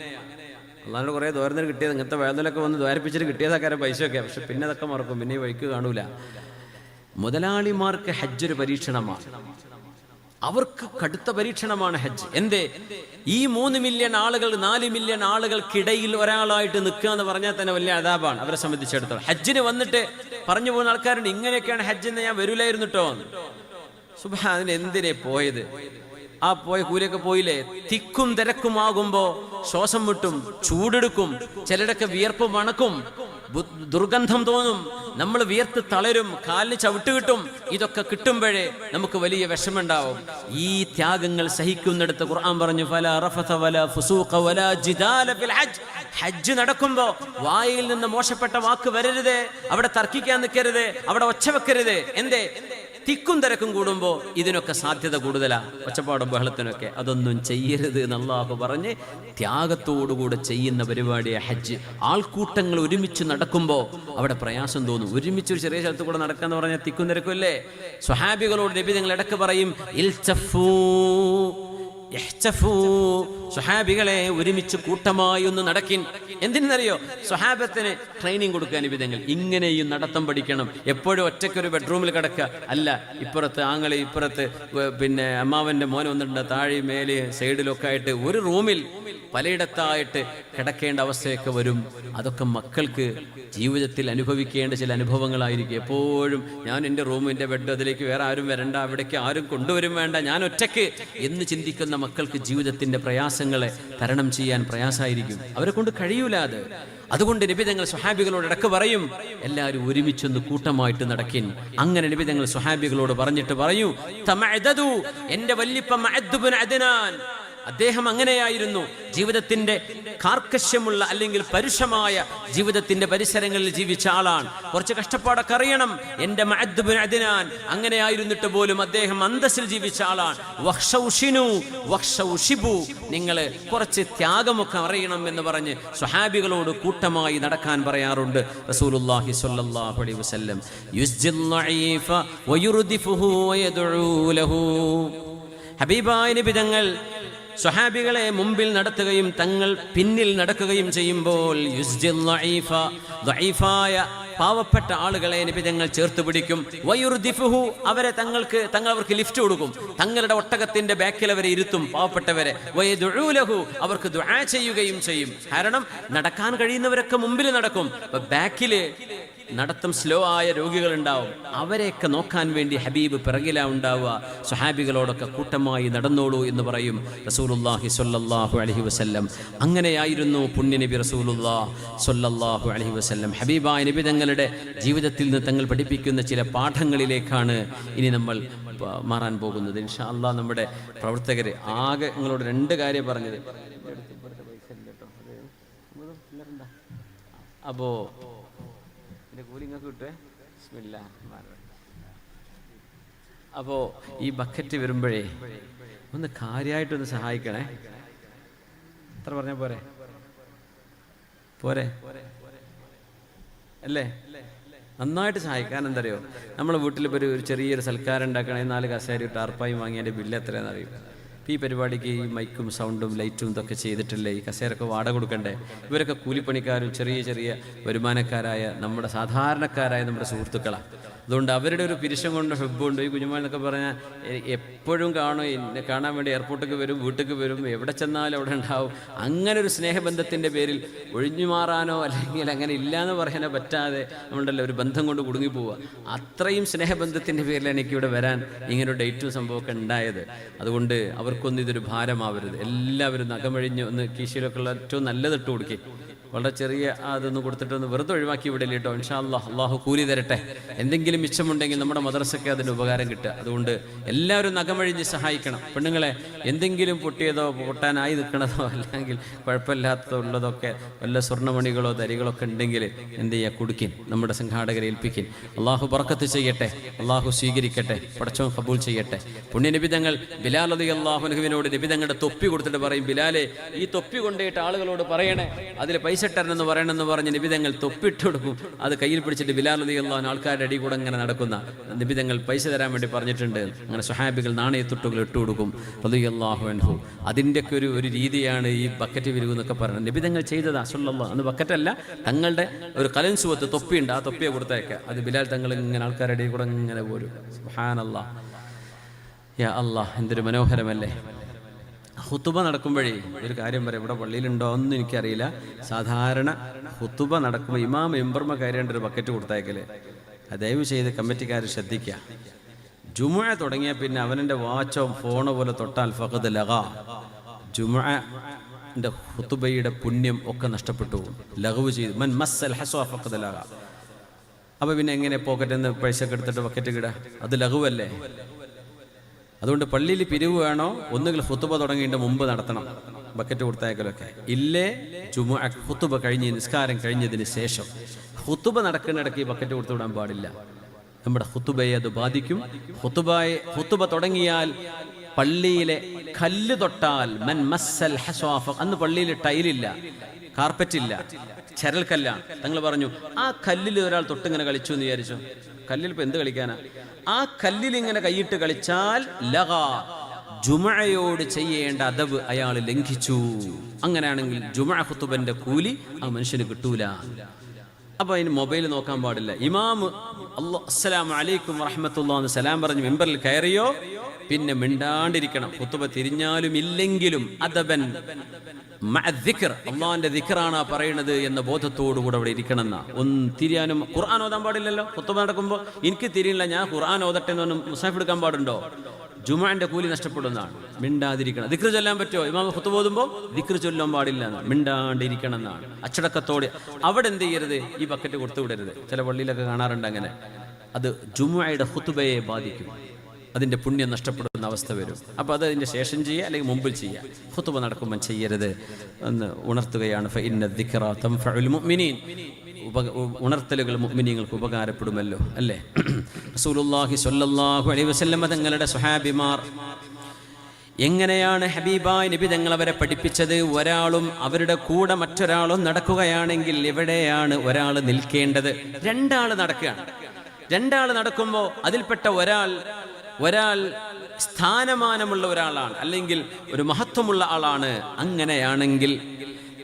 അല്ലാണ്ട് കുറേ ദോരത്തിന് കിട്ടിയത്, ഇങ്ങനത്തെ വേദനയൊക്കെ വന്ന് ദ്വാരിപ്പിച്ചിട്ട് കിട്ടിയതാക്കാരെ പൈസയൊക്കെ. പക്ഷെ പിന്നെ അതൊക്കെ മറക്കും, പിന്നെ വഴിക്ക് കാണൂല. മുതലാളിമാർക്ക് ഹജ്ജ് ഒരു പരീക്ഷണമാണ്. അവർക്ക് കടുത്ത പരീക്ഷണമാണ് ഹജ്ജ്. എന്തേ? ഈ 3 മില്യൺ ആളുകൾ, 4 മില്യൺ ആളുകൾക്കിടയിൽ ഒരാളായിട്ട് നിൽക്കുക എന്ന് പറഞ്ഞാൽ തന്നെ വലിയ അദാബാണ് അവരെ സംബന്ധിച്ചിടത്തോളം. ഹജ്ജിന് വന്നിട്ട് പറഞ്ഞു പോകുന്ന ആൾക്കാരുണ്ട്, ഇങ്ങനെയൊക്കെയാണ് ഹജ്ജെന്ന് ഞാൻ വരൂലായിരുന്നു കേട്ടോ. സുബ്ഹാൻ, അതിന് എന്തിനെ പോയത്? ആ പോയ കൂലിയൊക്കെ പോയില്ലേ? തിക്കും തിരക്കുമാകുമ്പോ ശ്വാസം മുട്ടും, ചൂടെടുക്കും, ചിലരൊക്കെ വിയർപ്പ് മണക്കും, ദുർഗന്ധം തോന്നും, നമ്മൾ വിയർത്ത് തളരും, കാലിന് ചവിട്ട് കിട്ടും. ഇതൊക്കെ കിട്ടുമ്പോഴേ നമുക്ക് വലിയ വിഷമുണ്ടാവും. ഈ ത്യാഗങ്ങൾ സഹിക്കുന്നിടത്ത് ഖുർആൻ പറഞ്ഞു, ഫലാ റഫഥ വലാ ഫുസൂഖ വലാ ജിദാല ഫിൽ ഹജ്ജ്. ഹജ്ജ് നടക്കുമ്പോ വായിൽ നിന്ന് മോശപ്പെട്ട വാക്ക് വരരുത്, അവിടെ തർക്കിക്കാൻ നിൽക്കരുത്, അവിടെ ഒച്ച വെക്കരുത്. എന്തേ? തിക്കും തിരക്കും കൂടുമ്പോ ഇതിനൊക്കെ സാധ്യത കൂടുതലാ, ഒച്ചപ്പാടും ബഹളത്തിനൊക്കെ. അതൊന്നും ചെയ്യരുത് എന്ന് അല്ലാഹു പറഞ്ഞ് ത്യാഗത്തോടുകൂടെ ചെയ്യുന്ന പരിപാടിയെ ഹജ്ജ്. ആൾക്കൂട്ടങ്ങൾ ഒരുമിച്ച് നടക്കുമ്പോ അവിടെ പ്രയാസം തോന്നും. ഒരുമിച്ച് ഒരു ചെറിയ സ്ഥലത്ത് കൂടെ നടക്കാന്ന് പറഞ്ഞാൽ തിക്കും തിരക്കും അല്ലേ? സ്വഹാബികളോട് നബി തങ്ങൾ ഇടക്ക് പറയും, ഇൽതഫൂ സ്വഹാബികളെ ഒരുമിച്ച് കൂട്ടമായി ഒന്ന് നടക്കിൻ. എന്തിനറിയോ? സ്വഹാബത്തിന് ട്രെയിനിങ് കൊടുക്കാൻ വിധങ്ങൾ. ഇങ്ങനെയും നടത്തം പഠിക്കണം. എപ്പോഴും ഒറ്റയ്ക്കൊരു ബെഡ്റൂമിൽ കിടക്കുക അല്ല, ഇപ്പുറത്ത് ആങ്ങളി, ഇപ്പുറത്ത് പിന്നെ അമ്മാവന്റെ മോൻ വന്നിട്ടുണ്ട്, താഴെ മേലെ സൈഡിലൊക്കെ ആയിട്ട് ഒരു റൂമിൽ പലയിടത്തായിട്ട് കിടക്കേണ്ട അവസ്ഥയൊക്കെ വരും. അതൊക്കെ മക്കൾക്ക് ജീവിതത്തിൽ അനുഭവിക്കേണ്ട ചില അനുഭവങ്ങളായിരിക്കും. എപ്പോഴും ഞാൻ എൻ്റെ റൂം, എൻ്റെ ബെഡ്, അതിലേക്ക് വേറെ ആരും വരണ്ട, അവിടേക്ക് ആരും കൊണ്ടുവരും വേണ്ട, ഞാൻ ഒറ്റയ്ക്ക് എന്ന് ചിന്തിക്കുന്ന മക്കൾക്ക് ജീവിതത്തിൻ്റെ പ്രയാസങ്ങളെ തരണം ചെയ്യാൻ പ്രയാസമായിരിക്കും. അവരെ കൊണ്ട് കഴിയൂല അത്. അതുകൊണ്ട് നബി തങ്ങൾ സ്വഹാബികളോട് ഇടക്ക് പറയും, എല്ലാവരും ഒരുമിച്ചൊന്ന് കൂട്ടമായിട്ട് നടക്കിൻ. അങ്ങനെ നബി തങ്ങൾ സ്വഹാബികളോട് പറഞ്ഞിട്ട് പറയൂ, തമഅദദു, എൻ്റെ വല്ലിപ്പ മഅദ് ഇബ്നു അദ്നാൻ അദ്ദേഹം അങ്ങനെയായിരുന്നു. ജീവിതത്തിന്റെ കാർക്കശ്യമുള്ള അല്ലെങ്കിൽ പരുഷമായ ജീവിതത്തിന്റെ പരിസരങ്ങളിൽ ജീവിച്ച ആളാണ്. കുറച്ച് കഷ്ടപ്പാടൊക്കെ അറിയണം. എന്റെ മഅദ് ബിൻ അദ്നാൻ അങ്ങനെയായിരുന്നിട്ട് പോലും അദ്ദേഹം അന്തസ്സിൽ ജീവിച്ച ആളാണ്. നിങ്ങൾ കുറച്ച് ത്യാഗമൊക്കെ അറിയണം എന്ന് പറഞ്ഞ് സ്വഹാബികളോട് കൂട്ടമായി നടക്കാൻ പറയാറുണ്ട് റസൂലുള്ളാഹി സ്വല്ലല്ലാഹു അലൈഹി വസല്ലം. യുസ്ജിൽ ലഈഫ വയുർദിഫുഹു വയദഉ ലഹു. ഹബീബായ നബി തങ്ങൾ സ്വഹാബികളെ മുമ്പിൽ നടത്തുകയും തങ്ങൾ പിന്നിൽ നടക്കുകയും ചെയ്യുമ്പോൾ യുസ്ജിൽ ലഈഫ, ദഈഫായ പാവപ്പെട്ട ആളുകളെ നബി തങ്ങൾ ചേർത്ത് പിടിക്കും. വയുർദിഫുഹു, അവർക്ക് ലിഫ്റ്റ് കൊടുക്കും. തങ്ങളുടെ ഒട്ടകത്തിന്റെ ബാക്കിൽ അവരെ ഇരുത്തും പാവപ്പെട്ടവരെ. വയദഉ ലഹു, അവർക്ക് ദുആ ചെയ്യുകയും ചെയ്യും. കാരണം നടക്കാൻ കഴിയുന്നവരൊക്കെ മുമ്പിൽ നടക്കും. ബാക്കില് നടത്തം സ്ലോ ആയ രോഗികൾ ഉണ്ടാവും. അവരെയൊക്കെ നോക്കാൻ വേണ്ടി ഹബീബ് പിറകിലാ ഉണ്ടാവുക. സ്വഹാബികളോടൊക്കെ കൂട്ടമായി നടന്നോളൂ എന്ന് പറയും റസൂലുള്ളാഹി സ്വല്ലല്ലാഹു അലൈഹി വസല്ലം. അങ്ങനെയായിരുന്നു പുണ്യനബി റസൂലുള്ളാഹി സ്വല്ലല്ലാഹു അലൈഹി വസല്ലം. ഹബീബായ നബി തങ്ങളുടെ ജീവിതത്തിൽ നിന്ന് തങ്ങൾ പഠിപ്പിക്കുന്ന ചില പാഠങ്ങളിലേക്കാണ് ഇനി നമ്മൾ മാറാൻ പോകുന്നത്. ഇൻഷാ അല്ലാഹ് നമ്മുടെ പ്രവർത്തകർ ആകെ നിങ്ങളോട് 2 കാര്യം പറഞ്ഞത്. അപ്പോ അപ്പോ ഈ ബക്കറ്റ് വരുമ്പോഴേ ഒന്ന് കാര്യമായിട്ടൊന്ന് സഹായിക്കണേ. എത്ര പറഞ്ഞാൽ പോരെ? പോരെ അല്ലേ? നന്നായിട്ട് സഹായിക്കാൻ. എന്തറിയോ, നമ്മളെ വീട്ടിൽ ഇപ്പോൾ ഒരു ചെറിയൊരു സൽക്കാരം ഉണ്ടാക്കണേ, 4 കസേര ടാർപ്പായും വാങ്ങി അതിൻ്റെ ബില്ല് എത്രയാണെന്ന് അറിയും. ഇപ്പോൾ ഈ പരിപാടിക്ക് ഈ മൈക്കും സൗണ്ടും ലൈറ്റും ഇതൊക്കെ ചെയ്തിട്ടില്ലേ, ഈ കസേരൊക്കെ വാടക കൊടുക്കണ്ടേ? ഇവരൊക്കെ കൂലിപ്പണിക്കാരും ചെറിയ ചെറിയ വരുമാനക്കാരായ നമ്മുടെ സാധാരണക്കാരായ നമ്മുടെ സുഹൃത്തുക്കളാണ്. അതുകൊണ്ട് അവരുടെ ഒരു പിരിശം കൊണ്ട് ഹെബ്ബുണ്ട്. ഈ കുഞ്ഞുമാൻ എന്നൊക്കെ പറഞ്ഞാൽ എപ്പോഴും കാണാൻ വേണ്ടി എയർപോർട്ടിലേക്ക് വരും, വീട്ടിലേക്ക് വരും, എവിടെ ചെന്നാലും അവിടെ ഉണ്ടാവും. അങ്ങനെ ഒരു സ്നേഹബന്ധത്തിൻ്റെ പേരിൽ ഒഴിഞ്ഞു മാറാനോ അല്ലെങ്കിൽ അങ്ങനെ ഇല്ലയെന്ന് പറയാനോ പറ്റാതെ നമ്മളുണ്ടല്ലോ ഒരു ബന്ധം കൊണ്ട് കുടുങ്ങിപ്പോവുക. അത്രയും സ്നേഹബന്ധത്തിൻ്റെ പേരിലാണ് എനിക്കിവിടെ വരാൻ ഇങ്ങനൊരു ഡേറ്റും സംഭവമൊക്കെ ഉണ്ടായത്. അതുകൊണ്ട് അവർക്കൊന്നും ഇതൊരു ഭാരമാവരുത്. എല്ലാവരും നഖമഴിഞ്ഞ് ഒന്ന് കീശയിലൊക്കെ ഉള്ള ഏറ്റവും നല്ലതിട്ട് കൊടുക്കുക. വളരെ ചെറിയ അതൊന്ന് കൊടുത്തിട്ടൊന്ന് വെറുതെ ഒഴിവാക്കി വിടല്ലേ കേട്ടോ. ഇൻഷാ അല്ലാഹ് അള്ളാഹു കൂലി തരട്ടെ. എന്തെങ്കിലും മിച്ചമുണ്ടെങ്കിൽ നമ്മുടെ മദ്രസയ്ക്ക് അതിന് ഉപകാരം കിട്ടുക. അതുകൊണ്ട് എല്ലാവരും നഖമഴിഞ്ഞ് സഹായിക്കണം. പെണ്ണുങ്ങളെ എന്തെങ്കിലും പൊട്ടിയതോ പൊട്ടാനായി നിൽക്കണതോ അല്ലെങ്കിൽ കുഴപ്പമില്ലാത്തതോ ഉള്ളതൊക്കെ വല്ല സ്വർണ്ണമണികളോ തരികളൊക്കെ ഉണ്ടെങ്കിൽ എന്ത് ചെയ്യുക, കുടുക്കിൻ നമ്മുടെ സംഘാടകരെ ഏൽപ്പിക്കിൻ. അള്ളാഹു ബറക്കത്ത് ചെയ്യട്ടെ, അള്ളാഹു സ്വീകരിക്കട്ടെ, പടച്ചോൻ കബൂൽ ചെയ്യട്ടെ. പുണ്യനിബിതങ്ങൾ ബിലാൽ റളിയല്ലാഹു അൻഹുവിനോട് നിബിതങ്ങളുടെ തൊപ്പി കൊടുത്തിട്ട് പറയും, ബിലാലെ ഈ തൊപ്പി കൊണ്ടിട്ട് ആളുകളോട് പറയണേ അതിൽ പൈസ ഇട്ടെന്ന് പറയണമെന്ന് പറഞ്ഞ് നിബിതങ്ങൾ തൊപ്പിട്ട് കൊടുക്കും. അത് കയ്യിൽ പിടിച്ചിട്ട് ബിലാൽ റളിയല്ലാഹു അൻഹു ആൾക്കാരുടെ അടി കൂടെ ഇങ്ങനെ നടക്കുന്ന നിബിതങ്ങൾ പൈസ തരാൻ വേണ്ടി പറഞ്ഞിട്ടുണ്ട്. അങ്ങനെ സ്വഹാബികൾ നാണയത്തുട്ടുകൾ ഇട്ട് കൊടുക്കും റളിയല്ലാഹു അൻഹു. അതിൻ്റെയൊക്കെ ഒരു രീതിയാണ് ഈ ബക്കറ്റ് വിരുവ് എന്നൊക്കെ പറയുന്നത്. നിബിതങ്ങൾ ചെയ്തതാ സല്ലല്ലാഹു അന്ന് ബക്കറ്റല്ല, തങ്ങളുടെ ഒരു കലൻസുവത്ത് തൊപ്പിയുണ്ട്, ആ തൊപ്പിയെ കൊടുത്തേക്കുക. അത് ബിലാൽ തങ്ങൾ ഇങ്ങനെ ആൾക്കാരുടെ അടി കൂടെ ഇങ്ങനെ പോരും. സുബ്ഹാനല്ലാഹ്, യാ അല്ലാഹ്, എന്തൊരു മനോഹരമല്ലേ. ഹുത്തുബ നടക്കുമ്പോഴേ ഒരു കാര്യം പറയാം, ഇവിടെ പള്ളിയിലുണ്ടോ ഒന്നും എനിക്കറിയില്ല. സാധാരണ ഹുത്തുബ നടക്കുമ്പോൾ ഇമാം മെമ്പർമ കയറേണ്ട ഒരു ബക്കറ്റ് കൊടുത്തയക്കല്. ദയവ് ചെയ്ത് കമ്മിറ്റിക്കാർ ശ്രദ്ധിക്കുക. ജുമുഅ തുടങ്ങിയാൽ പിന്നെ അവനെൻ്റെ വാച്ചോ ഫോണോ പോലെ തൊട്ടാൽ ഫഖദ് ലഗാ, ജുമുഅന്റെ ഹുത്തുബയുടെ പുണ്യം ഒക്കെ നഷ്ടപ്പെട്ടു പോകും. ലഘവ് ചെയ്തു മൻ മസ്സൽ ഹസ്വ ഫഖദ് ലഗാ. അപ്പോൾ പിന്നെ എങ്ങനെ പോക്കറ്റിൽ നിന്ന് പൈസ ഒക്കെ എടുത്തിട്ട് ബക്കറ്റ് കിടുക? അത് ലഘുവല്ലേ. അതുകൊണ്ട് പള്ളിയിൽ പിരിവ് വേണോ, ഒന്നുകിൽ ഹുത്തുബ തുടങ്ങിയിട്ട് മുമ്പ് നടത്തണം ബക്കറ്റ് കൊടുത്തയക്കലൊക്കെ. ഇല്ലേ ജുമുഅ ഹുത്തുബ കഴിഞ്ഞ് നിസ്കാരം കഴിഞ്ഞതിന് ശേഷം. ഹുത്തുബ നടക്കുന്നിടയ്ക്ക് ഈ ബക്കറ്റ് കൊടുത്തു വിടാൻ പാടില്ല. നമ്മുടെ ഹുത്തുബയെ അത് ബാധിക്കും. ഹുത്തുബ തുടങ്ങിയാൽ പള്ളിയിലെ കല്ല് തൊട്ടാൽ മൻ മസ്സൽ ഹസ്വാഫ, അന്ന് പള്ളിയിൽ ടൈലില്ല, കാർപ്പറ്റില്ല, ചരൽക്കല്ലാണ്. തങ്ങൾ പറഞ്ഞു ആ കല്ലിൽ ഒരാൾ തൊട്ടിങ്ങനെ കളിച്ചു എന്ന് വിചാരിച്ചു. കല്ലിൽ ഇപ്പൊ എന്ത് കളിക്കാനാ? ആ കല്ലിൽ ഇങ്ങനെ കൈയിട്ട് കളിച്ചാൽ ലഗാ, ജുമുഅയോട് ചെയ്യേണ്ട അദബ് അയാൾ ലംഘിച്ചു. അങ്ങനെയാണെങ്കിൽ ജുമുഅ ഖുതുബന്റെ കൂലി ആ മനുഷ്യന് കിട്ടൂല. അപ്പൊ അതിന് മൊബൈൽ നോക്കാൻ പാടില്ല. ഇമാം അസ്സലാമു അലൈക്കും വറഹ്മത്തുള്ളാഹി എന്ന് സലാം പറഞ്ഞ് മെമ്പറിൽ കയറിയോ പിന്നെ മിണ്ടാണ്ടിരിക്കണം. ഖുതുബ തിരിഞ്ഞാലും ഇല്ലെങ്കിലും അദബൻ അള്ളാന്റെ ദിക്റാണ് പറയുന്നത് എന്ന ബോധത്തോടുകൂടെ അവിടെ ഇരിക്കണം എന്നാ. ഒന്ന് തിരിയാനും ഖുർആൻ ഓതാൻ പാടില്ലല്ലോ. ഖുതുബ നടക്കുമ്പോൾ എനിക്ക് തിരിയില്ല, ഞാൻ ഖുർആൻ ഓതട്ടെ എന്നൊന്നും മുസാഫ് എടുക്കാൻ പാടുണ്ടോ? ജുമുഅന്റെ കൂലി നഷ്ടപ്പെടുന്നതാണ്. മിണ്ടാതിരിക്കണം. ദിക്ർ ചൊല്ലാൻ പറ്റുമോ? ഇമാം ഖുതുബ ഓതുമ്പോൾ ദിക്ർ ചൊല്ലാൻ പാടില്ല എന്നാണ്, മിണ്ടാണ്ടിരിക്കണം എന്നാണ്. അച്ചടക്കത്തോടെ അവിടെ എന്ത് ചെയ്യരുത്, ഈ ബക്കറ്റ് കൊടുത്തു വിടരുത്. ചില പള്ളിയിലൊക്കെ കാണാറുണ്ട് അങ്ങനെ. അത് ജുമുഅയുടെ ഖുതുബയെ ബാധിക്കും. അതിൻ്റെ പുണ്യം നഷ്ടപ്പെടുന്ന അവസ്ഥ വരും. അപ്പോൾ അത് അതിൻ്റെ ശേഷം ചെയ്യുക, അല്ലെങ്കിൽ മുമ്പിൽ ചെയ്യുക. ഖുതുബ നടക്കുമ്പോൾ ചെയ്യരുത് എന്ന് ഉണർത്തുകയാണ്. ഫഇന്ന ദിക്റാ തൻഫഉൽ മുഅ്മിനീൻ, ഉണർത്തലുകൾ മുഅ്മിനീങ്ങൾക്ക് ഉപകാരപ്പെടുമല്ലോ, അല്ലേ? റസൂലുള്ളാഹി സ്വല്ലല്ലാഹു അലൈഹി വസല്ലം തങ്ങളുടെ സ്വഹാബിമാർ എങ്ങനെയാണ് ഹബീബായ നബി തങ്ങൾ അവരെ പഠിപ്പിച്ചത്? ഒരാളും അവരുടെ കൂടെ മറ്റൊരാളും നടക്കുകയാണെങ്കിൽ എവിടെയാണ് ഒരാൾ നിൽക്കേണ്ടത്? രണ്ടാൾ നടക്കുകയാണ്. രണ്ടാൾ നടക്കുമ്പോൾ അതിൽപ്പെട്ട ഒരാൾ സ്ഥാനമാനമുള്ള ഒരാളാണ്, അല്ലെങ്കിൽ ഒരു മഹത്വമുള്ള ആളാണ്. അങ്ങനെയാണെങ്കിൽ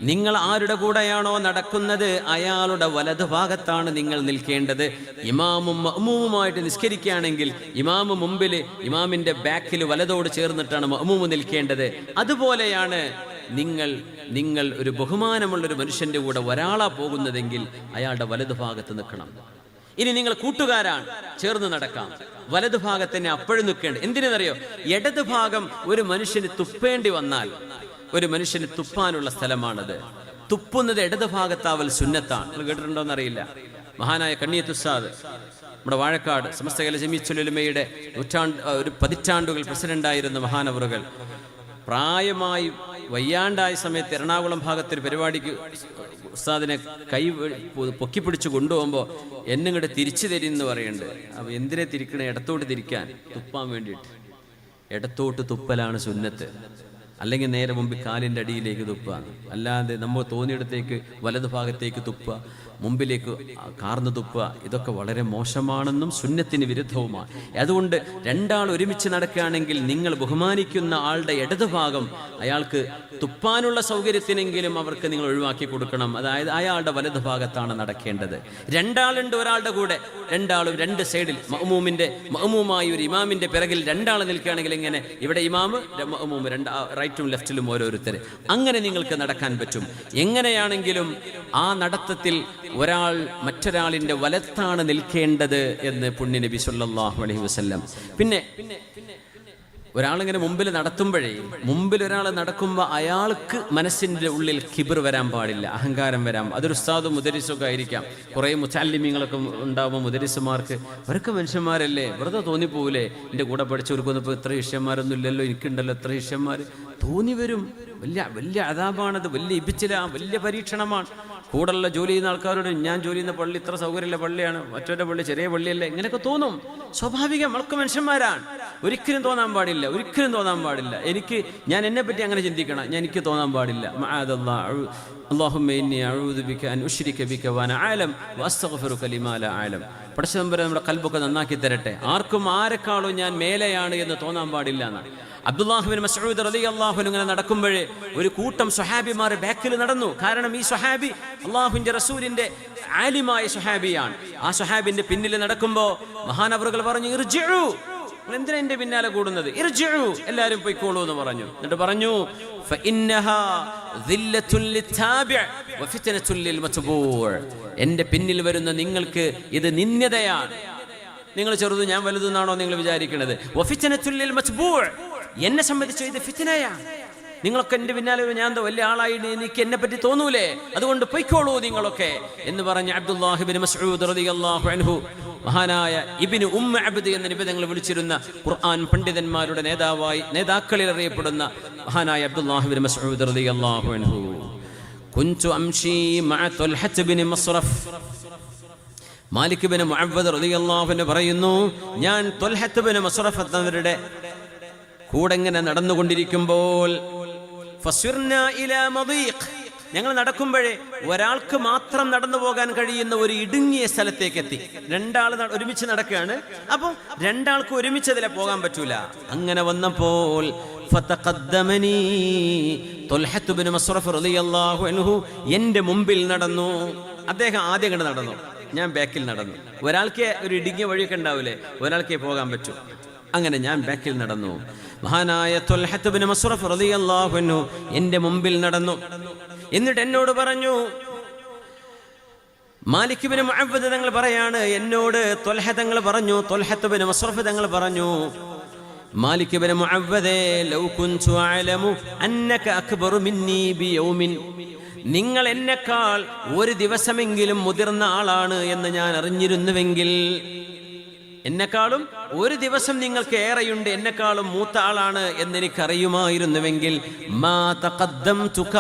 നിങ്ങൾ ആരുടെ കൂടെയാണോ നടക്കുന്നത് അയാളുടെ വലതുഭാഗത്താണ് നിങ്ങൾ നിൽക്കേണ്ടത്. ഇമാമും മഅ്മൂമുമായിട്ട് നിസ്കരിക്കുകയാണെങ്കിൽ ഇമാമു മുമ്പിൽ, ഇമാമിന്റെ ബാക്കിൽ വലതോട് ചേർന്നിട്ടാണ് മഅ്മൂമ് നിൽക്കേണ്ടത്. അതുപോലെയാണ് നിങ്ങൾ ഒരു ബഹുമാനമുള്ളൊരു മനുഷ്യന്റെ കൂടെ ഒരാളാ പോകുന്നതെങ്കിൽ അയാളുടെ വലതുഭാഗത്ത് നിൽക്കണം. ഇനി നിങ്ങൾ കൂട്ടുകാരാണ്, ചേർന്ന് നടക്കാം, വലതുഭാഗത്തന്നെ അപ്പോഴും നിൽക്കേണ്ടത്. എന്തിനെന്നറിയോ? ഇടതുഭാഗം ഒരു മനുഷ്യന് തുപ്പേണ്ടി വന്നാൽ, ഒരു മനുഷ്യന് തുപ്പാനുള്ള സ്ഥലമാണത്. തുപ്പുന്നത് ഇടതുഭാഗത്താവൽ സുന്നത്താണ്. നിങ്ങൾ കേട്ടിട്ടുണ്ടോയെന്നറിയില്ല. മഹാനായ കണ്ണിയത്ത് ഉസ്താദ്, നമ്മുടെ വാഴക്കാട് സമസ്ത കേരള ജമീഅത്തുൽ ഉലമയുടെ ഒരു പതിറ്റാണ്ടുകൾ പ്രസിഡന്റായിരുന്ന മഹാനവറുകൾ പ്രായമായി വയ്യാണ്ടായ സമയത്ത് എറണാകുളം ഭാഗത്തൊരു പരിപാടിക്ക് ഉസ്താദിനെ കൈ പൊക്കിപ്പിടിച്ച് കൊണ്ടുപോകുമ്പോൾ എന്നിങ്ങോട്ട് തിരിച്ചു തരുമെന്ന് പറയുന്നുണ്ട്. അപ്പോൾ എന്തിനെ തിരിക്കണേ? ഇടത്തോട്ട് തിരിക്കാൻ, തുപ്പാൻ വേണ്ടിയിട്ട്. ഇടത്തോട്ട് തുപ്പലാണ് സുന്നത്ത്. അല്ലെങ്കിൽ നേരെ മുമ്പിൽ കാലിൻ്റെ അടിയിലേക്ക് തുപ്പുക. അല്ലാതെ നമ്മൾ തോന്നിയിടത്തേക്ക് വലതുഭാഗത്തേക്ക് തുപ്പുക, മുമ്പിലേക്ക് കാർന്നു തുപ്പുക, ഇതൊക്കെ വളരെ മോശമാണെന്നും സുന്നത്തിന് വിരുദ്ധവുമാണ്. അതുകൊണ്ട് രണ്ടാൾ ഒരുമിച്ച് നടക്കുകയാണെങ്കിൽ നിങ്ങൾ ബഹുമാനിക്കുന്ന ആളുടെ ഇടതുഭാഗം അയാൾക്ക് തുപ്പാനുള്ള സൗകര്യത്തിനെങ്കിലും അവർക്ക് നിങ്ങൾ ഒഴിവാക്കി കൊടുക്കണം. അതായത് അയാളുടെ വലതുഭാഗത്താണ് നടക്കേണ്ടത്. രണ്ടാളുണ്ട് ഒരാളുടെ കൂടെ, രണ്ടാളും രണ്ട് സൈഡിൽ, മഅ്മൂമായി ഒരു ഇമാമിന്റെ പിറകിൽ രണ്ടാൾ നിൽക്കുകയാണെങ്കിൽ എങ്ങനെ? ഇവിടെ ഇമാമ്, മഅ്മൂം, റൈറ്റും ലെഫ്റ്റിലും ഓരോരുത്തർ. അങ്ങനെ നിങ്ങൾക്ക് നടക്കാൻ പറ്റും. എങ്ങനെയാണെങ്കിലും ആ നടത്തത്തിൽ ഒരാൾ മറ്റൊരാളിന്റെ വലത്താണ് നിൽക്കേണ്ടത് എന്ന് പുണ്യ നബി സല്ലല്ലാഹു അലൈഹി വസല്ലം. പിന്നെ ഒരാളിങ്ങനെ മുമ്പിൽ ഒരാൾ നടക്കുമ്പോൾ അയാൾക്ക് മനസ്സിൻ്റെ ഉള്ളിൽ കിബർ വരാൻ പാടില്ല, അഹങ്കാരം വരാം. അതൊരു ഉസ്താദും മുദരിസൊക്കെ ആയിരിക്കാം. കുറേ മുതല്ലിമീങ്ങളൊക്കെ ഉണ്ടാകുമ്പോൾ മുദരിസുമാർക്ക് അവരൊക്കെ മനുഷ്യന്മാരല്ലേ, വെറുതെ തോന്നിപ്പോവില്ലേ, എൻ്റെ കൂടെ പഠിച്ചവർക്കൊന്നും ഇപ്പോൾ ഇത്ര ശിഷ്യന്മാരൊന്നും ഇല്ലല്ലോ, എനിക്കുണ്ടല്ലോ എത്ര ശിഷ്യന്മാർ, തോന്നി വരും. വലിയ അദാബാണത്, വലിയ ഇബിച്ചില, വലിയ പരീക്ഷണമാണ്. കൂടെയുള്ള ജോലി ചെയ്യുന്ന ആൾക്കാരോട് ഞാൻ ജോലി ചെയ്യുന്ന പള്ളി ഇത്ര സൗകര്യമുള്ള പള്ളിയാണ്, മറ്റൊരു പള്ളി ചെറിയ പള്ളിയല്ലേ, ഇങ്ങനെയൊക്കെ തോന്നും. സ്വാഭാവികം, നമുക്ക് മനുഷ്യന്മാരാണ്. ഒരിക്കലും തോന്നാൻ പാടില്ല. ഞാൻ എന്നെ പറ്റി അങ്ങനെ ചിന്തിക്കണം, എനിക്ക് തോന്നാൻ പാടില്ല. അല്ലാഹുമ്മ ഇന്നി അഊദു ബിക അൻ ഉശ്രിക ബിക വഅന അഅലം വഅസ്തഗ്ഫിറുക ലിമാ ലാ അഅലം. പടച്ചതമ്പുരാൻ നമ്മുടെ ഖൽബൊക്കെ നന്നാക്കി തരട്ടെ. ആർക്കും ആരെക്കാളും ഞാൻ മേലെയാണ് എന്ന് തോന്നാൻ പാടില്ല എന്നാണ്. അബ്ദുല്ലാഹ് ബിൻ മസ്ഊദ് റളിയല്ലാഹു അൻഹു ഇങ്ങനെ നടക്കുമ്പോഴേ ഒരു കൂട്ടം സ്വഹാബിമാർ ബാക്കിൽ നടന്നു. കാരണം ഈ സ്വഹാബി അല്ലാഹുവിന്റെ റസൂലിന്റെ ആലിമായ സ്വഹാബിയാണ്. ആ സ്വഹാബിന്റെ പിന്നിൽ നടക്കുമ്പോൾ മഹാനവറുകൾ പറഞ്ഞു, ഇർജിഉ, എന്തിനാ എന്റെ പിന്നാലെ കൂടുന്നത്? ഇർജിഉ, എല്ലാവരും പോയിക്കോളൂ എന്ന് പറഞ്ഞു. എന്നിട്ട് പറഞ്ഞു, ഫഇന്നഹാ ദില്ലത്തുൻ ലിത്താബിഅ വഫിത്നത്തുൻ ലിൽമത്ബൂഅ. എന്റെ പിന്നിൽ വരുന്ന നിങ്ങൾക്ക് ഇത് നിന്ദ്യതയാണ്. നിങ്ങൾ ചെറുത് ഞാൻ വലുതെന്നാണോ നിങ്ങൾ വിചാരിക്കുന്നത്? വഫിത്നത്തുൻ ലിൽമത്ബൂഅ, എന്നെ സംബന്ധിച്ച് ഇത് ഫിത്നയാണ്. നിങ്ങളൊക്കെ എൻ്റെ പിന്നാലെ ഞാൻ എന്തോ വലിയ ആളായി എനിക്ക് എന്നെ പറ്റി തോന്നൂലേ, അതുകൊണ്ട് പൊയ്ക്കോളൂ നിങ്ങളൊക്കെ എന്ന് പറഞ്ഞ അബ്ദുല്ലാഹി ബിൻ മസ്ഊദ് റളിയല്ലാഹു അൻഹു, മഹാനായ ഇബ്നു അബ്ദ് എന്ന നിബിധങ്ങൾ വിളിച്ചിരുന്ന ഖുർആൻ പണ്ഡിതന്മാരുടെ നേതാക്കളിൽ അറിയപ്പെടുന്ന മഹാനായ അബ്ദുല്ലാഹി ബിൻ മസ്ഊദ് റളിയല്ലാഹു അൻഹു, കുൻതു അംശി മഅ തുൽഹത്ത് ബിൻ മസ്റഫ്. മാലിക് ബിൻ മുഅവ്വദ് റളിയല്ലാഹു അൻഹു പറയുന്നു, ഞാൻ തുൽഹത്ത് ബിൻ മസ്റഫ് എന്നവരുടെ കൂടെ ഇങ്ങനെ നടന്നുകൊണ്ടിരിക്കുമ്പോൾ ഞങ്ങൾ നടക്കുമ്പോഴേ ഒരാൾക്ക് മാത്രം നടന്നു പോകാൻ കഴിയുന്ന ഒരു ഇടുങ്ങിയ സ്ഥലത്തേക്ക് എത്തി. രണ്ടാൾ ഒരുമിച്ച് നടക്കുകയാണ്, അപ്പം രണ്ടാൾക്ക് ഒരുമിച്ച് അതിലെ പോകാൻ പറ്റൂല. അങ്ങനെ വന്നപ്പോൾ എന്റെ മുമ്പിൽ നടന്നു. അദ്ദേഹം ആദ്യം കണ്ട് നടന്നു, ഞാൻ ബാക്കിൽ നടന്നു. ഒരാൾക്കേ ഒരു ഇടുങ്ങിയ വഴിയൊക്കെ ഉണ്ടാവില്ലേ, ഒരാൾക്കേ പോകാൻ പറ്റൂ. അങ്ങനെ ഞാൻ ബാക്കിൽ നടന്നു. മഹാനായ തുൽഹത്ത് ബിൻ മസ്റഫ് റളിയല്ലാഹു അൻഹു എൻ്റെ മുമ്പിൽ നടന്നു. എന്നിട്ട് എന്നോട് പറഞ്ഞു, മാലിക് ബിൻ മുഅവ്വദ് തങ്ങൾ പറയാണ്, എന്നോട് തുൽഹത്ത് ബിൻ മസ്റഫ് തങ്ങൾ പറഞ്ഞു, മാലിക് ബിൻ മുഅവ്വദേ ലൗ കുൻതു അഅലമു അന്നക അക്ബറു മിന്നി ബിയൗമിൻ, നിങ്ങൾ എന്നെക്കാൾ ഒരു ദിവസമെങ്കിലും മുതിർന്ന ആളാണ് എന്ന് ഞാൻ അറിഞ്ഞിരുന്നുവെങ്കിൽ, എന്നെക്കാളും ഒരു ദിവസം നിങ്ങൾക്ക് ഏറെയുണ്ട്, എന്നെക്കാളും മൂത്ത ആളാണ് എന്നെനിക്കറിയുമായിരുന്നുവെങ്കിൽ മാ തഖദ്ദംതുക,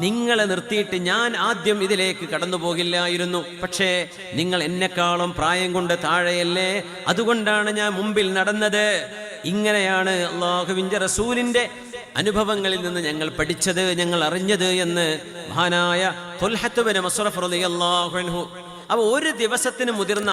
നിങ്ങളെ നിർത്തിയിട്ട് ഞാൻ ആദ്യം ഇതിലേക്ക് കടന്നു പോകില്ലായിരുന്നു. പക്ഷേ നിങ്ങൾ എന്നെക്കാളും പ്രായം കൊണ്ട് താഴെയല്ലേ, അതുകൊണ്ടാണ് ഞാൻ മുമ്പിൽ നടന്നത്. ഇങ്ങനെയാണ് അല്ലാഹുവിൻ്റെ റസൂലിൻ്റെ അനുഭവങ്ങളിൽ നിന്ന് ഞങ്ങൾ പഠിച്ചത്, ഞങ്ങൾ അറിഞ്ഞത് എന്ന് മഹാനായ ത്വൽഹത്ത് ബിൻ മസ്റഫ് റളിയല്ലാഹു അൻഹു. അപ്പോൾ ഒരു ദിവസത്തിന് മുതിർന്ന